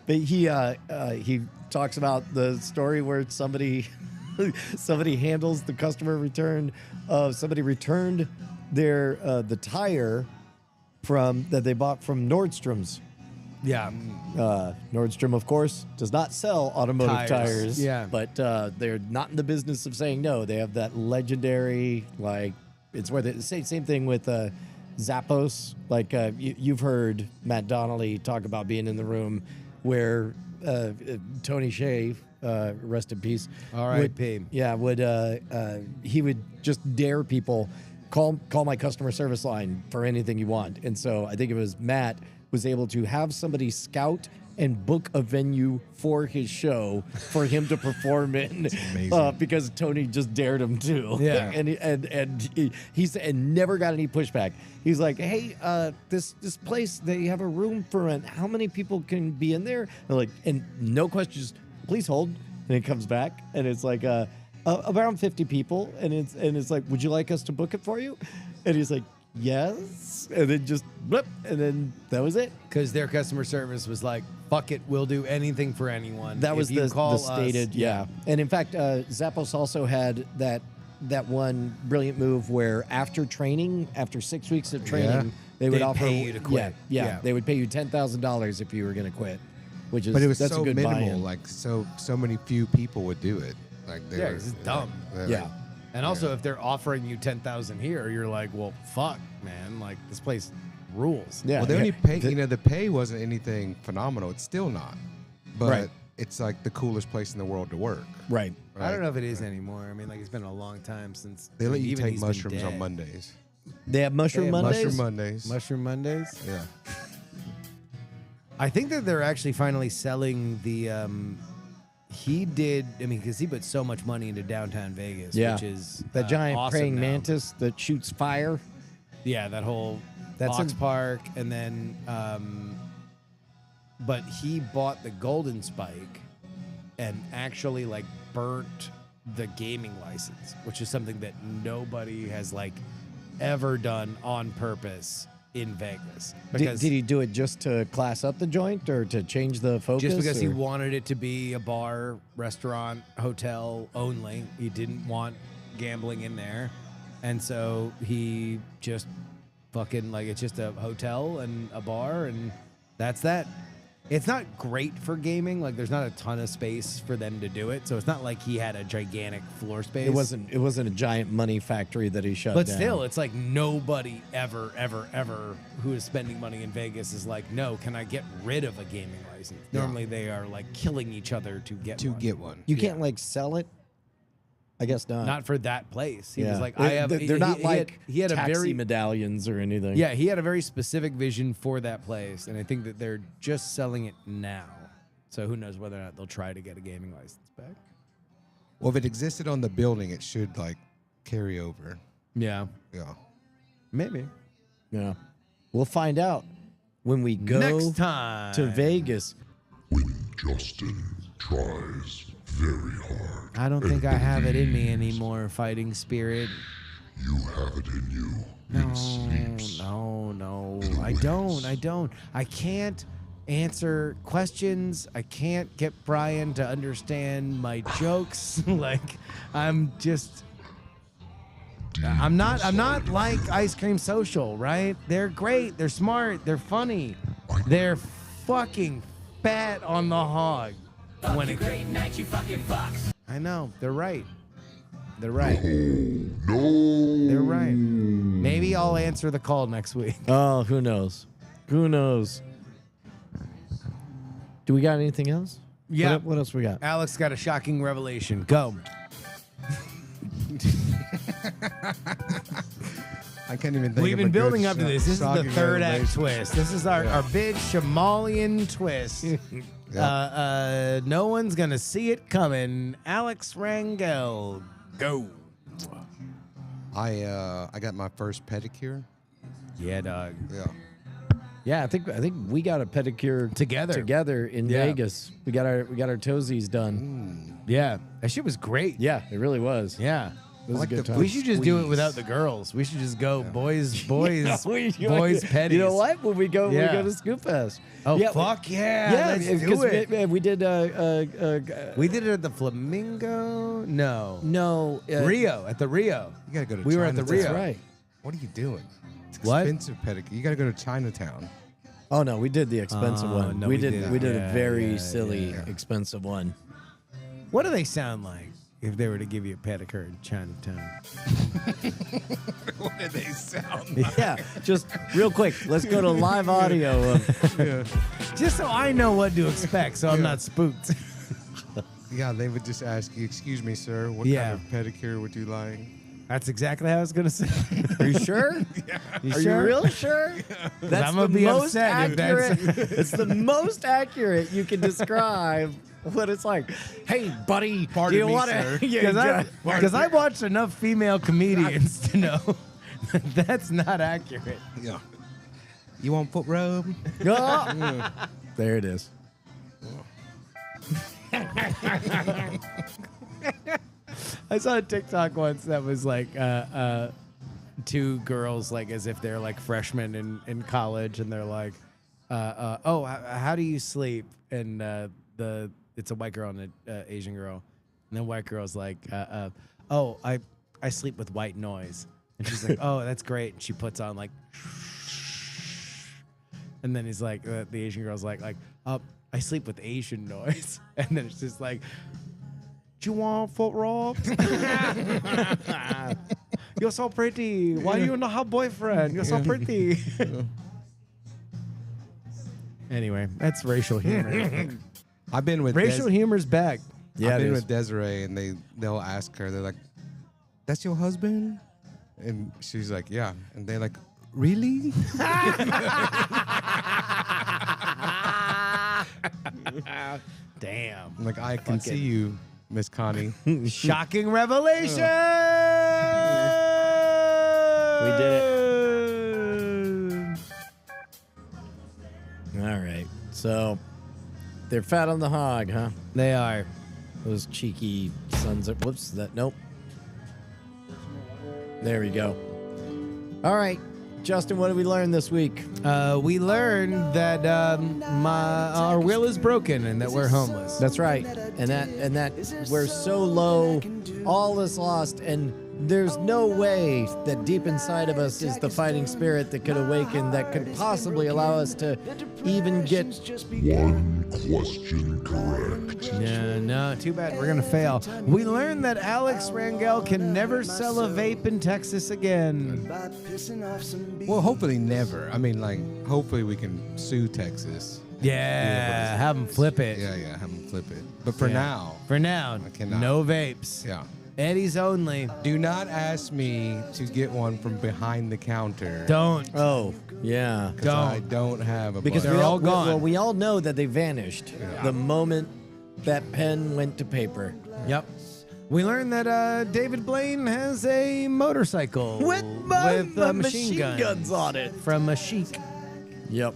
he talks about the story where somebody handles the customer return. Somebody returned their the tire that they bought from Nordstrom's. Yeah, Nordstrom, of course, does not sell automotive tires. Yeah. But they're not in the business of saying no. They have that legendary, it's where they say same thing with Zappos. You've heard Matt Donnelly talk about being in the room where Tony Hsieh, rest in peace. R.I.P. He would just dare people, call my customer service line for anything you want. And so I think it was Matt was able to have somebody scout and book a venue for his show for him to perform in, because Tony just dared him to. Yeah. and never got any pushback. He's like, hey, this place, they have a room for rent. How many people can be in there? And no questions. Please hold. And it comes back, and it's like around 50 people, and it's like, would you like us to book it for you? And he's like, yes. And then just blip, and then that was it. because their customer service was like, "Fuck it, we'll do anything for anyone." That was If you the call stated, us, yeah. And in fact, Zappos also had that one brilliant move where after 6 weeks of training, they would They'd offer pay you to quit. Yeah, they would pay you $10,000 if you were going to quit, which is But it was that's so a good minimal. buy-in. Like so many few people would do it. Yeah, it's dumb. Yeah. And also, if they're offering you 10,000 here, you're like, well, fuck, man. Like, this place rules. Yeah. Well, they only pay. The pay wasn't anything phenomenal. It's still not, but Right. it's like the coolest place in the world to work. Right. I don't know if it is anymore. I mean, like, it's been a long time since. They let you even take he's been mushrooms on dead. Mondays. They have Mushroom They have Mondays? Mushroom Mondays. Mushroom Mondays? Yeah. I think that they're actually finally selling the. Because he put so much money into downtown Vegas, Yeah. which is The giant awesome praying now. mantis that shoots fire. Yeah, that whole That's Fox in- Park, and then, but he bought the Golden Spike, and actually like burnt the gaming license, which is something that nobody has like ever done on purpose in Vegas. Did he do it just to class up the joint or to change the focus? Just because he or- wanted it to be a bar, restaurant, hotel only. He didn't want gambling in there. And so he just fucking, like, it's just a hotel and a bar, and that's that. It's not great for gaming. Like, there's not a ton of space for them to do it. So it's not like he had a gigantic floor space. It wasn't a giant money factory that he shut But down. still, it's like nobody ever who is spending money in Vegas is like, no, can I get rid of a gaming license? Normally they are like killing each other to get one. You can't like sell it. I guess not. Not for that place. He Yeah. was like, They're- I have. They're not like he had a taxi very medallions or anything. yeah. He had a very specific vision for that place, and I think that they're just selling it now. So who knows whether or not they'll try to get a gaming license back? Well, if it existed on the building, it should like carry over. Yeah, Yeah. maybe Yeah. We'll find out when we go next time to Vegas. When Justin tries very hard. I don't think I have it in me anymore. Fighting spirit. You have it in you. No, It sleeps. no, I don't. I can't answer questions. I can't get Brian to understand my jokes. Like, I'm not like Ice Cream Social, right? They're great. They're smart. They're funny. They're fucking fat on the hog. When it, Great night, you fucking fucks. I know. They're right. They're right. No. They're right. Maybe I'll answer the call next week. Oh, who knows? Who knows? Do we got anything else? Yeah. What else we got? Alex got a shocking revelation. Go. I can't even think We've of been a good building up to this. This is the shocking third act revelation. twist. This is our big Shamalian twist. No one's going to see it coming. Alex Rangel. Go. I got my first pedicure. Yeah, dog. Yeah. Yeah, I think we got a pedicure Together. in Yeah. Vegas. We got our toesies done. Yeah. That shit was great. Yeah, it really was. Yeah. It was like a good the time. We should just do it Squeeze. without the girls. We should just go boys, boys petties. You know what? When we go Yeah. to Scoop Fest. Oh, yeah, fuck yeah. Yeah, Let's because do it. we did. We did it at the Flamingo? No. No, Rio. At the Rio. You gotta go to. We were at the Chinatown. Rio. That's right. What are you doing? It's What? expensive pedicure. You gotta go to Chinatown. Oh no, we did the expensive Oh, one. no, we we did didn't. a very Yeah, silly yeah. expensive one. What do they sound like if they were to give you a pedicure in Chinatown? What do they sound? Yeah, just real quick. Let's go to live audio of Just so I know what to expect, so I'm not spooked. Yeah, they would just ask you, "Excuse me, sir, what Yeah. kind of pedicure would you like?" That's exactly how I was gonna say. Are you sure? You Are sure? you real sure? That's I'm gonna the be most upset if that's- accurate. It's the most accurate you can describe what it's like. Hey, buddy, Pardon do you me, want sir. to? Because I watched enough female comedians to know that's not accurate. Yeah. You want foot rub? There it is. I saw a TikTok once that was like two girls, like as if they're like freshmen in college, and they're like, "Oh, how do you sleep?" And it's a white girl and an Asian girl, and the white girl's like, "Oh, I sleep with white noise," and she's like, "Oh, that's great," and she puts on like, and then he's like, the Asian girl's like, "I sleep with Asian noise," and then it's just like. You want foot rub? You're so pretty. Why you not have boyfriend? You're so pretty. Anyway, that's racial humor. I've been with Racial humor's back. Yeah, I've it been is. with Desiree, and they'll ask her. They're like, "That's your husband?" And she's like, "Yeah." And they're like, "Really?" Damn. I'm like, "I can see you, Miss Connie." Shocking revelation. We did it. All right. So they're fat on the hog, huh? They are. Those cheeky sons of whoops, that nope. There we go. All right. Justin, what did we learn this week? We learned that our will is broken and that we're homeless. That's right. And that we're so low, all is lost, and there's no way that deep inside of us is the fighting spirit that could awaken, that could possibly allow us to even get. One question correct. No, too bad. We're gonna fail. We learned that Alex Rangel can never sell a vape in Texas again. Well, hopefully never. I mean, like, hopefully we can sue Texas. Yeah, have him flip it. Yeah, have them flip it. But for Yeah. now, For now, I cannot. no vapes. yeah. Eddie's only. Do not ask me to get one from behind the counter. Don't. Oh, yeah. 'Cause I don't have a Because budget. They're all gone. Well, we all know that they vanished the moment that pen went to paper. Yep. We learned that David Blaine has a motorcycle with machine guns on it. from a chic. Yep.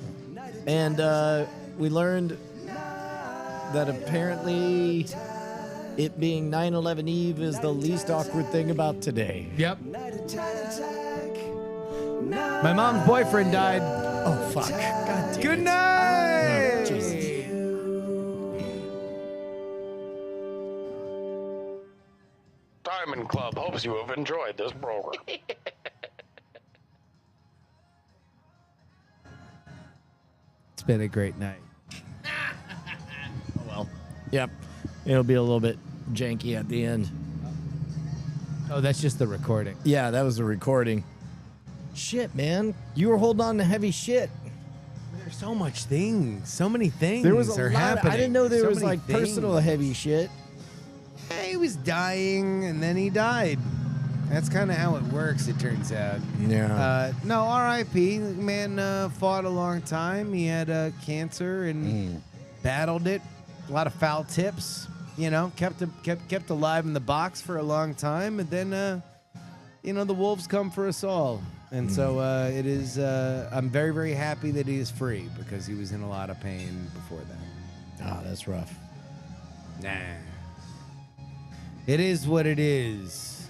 And we learned that apparently it being 9/11 Eve is the least awkward thing about today. Yep. My mom's boyfriend died. Oh, fuck. God damn Good it. night. Diamond Club hopes you have enjoyed this program. It's been a great night. Oh well. Yep. It'll be a little bit janky at the end. Oh, that's just the recording. Yeah, that was a recording. Shit, man. You were holding on to heavy shit. There's so much things. So many things There was a are lot. happening. I didn't know there So was many like things. personal heavy shit. He was dying, and then he died. That's kind of how it works, it turns out. Yeah. No, R.I.P. The man fought a long time. He had cancer and battled it. A lot of foul tips. You know, kept alive in the box for a long time, and then you know, the wolves come for us all. And so it is. I'm very, very happy that he is free because he was in a lot of pain before that. Oh, that's rough. Nah. It is what it is.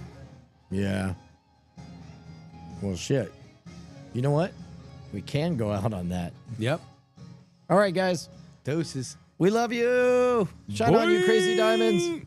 Yeah. Well, shit. You know what? We can go out on that. Yep. All right, guys. Doses. We love you. Shout out, you crazy diamonds.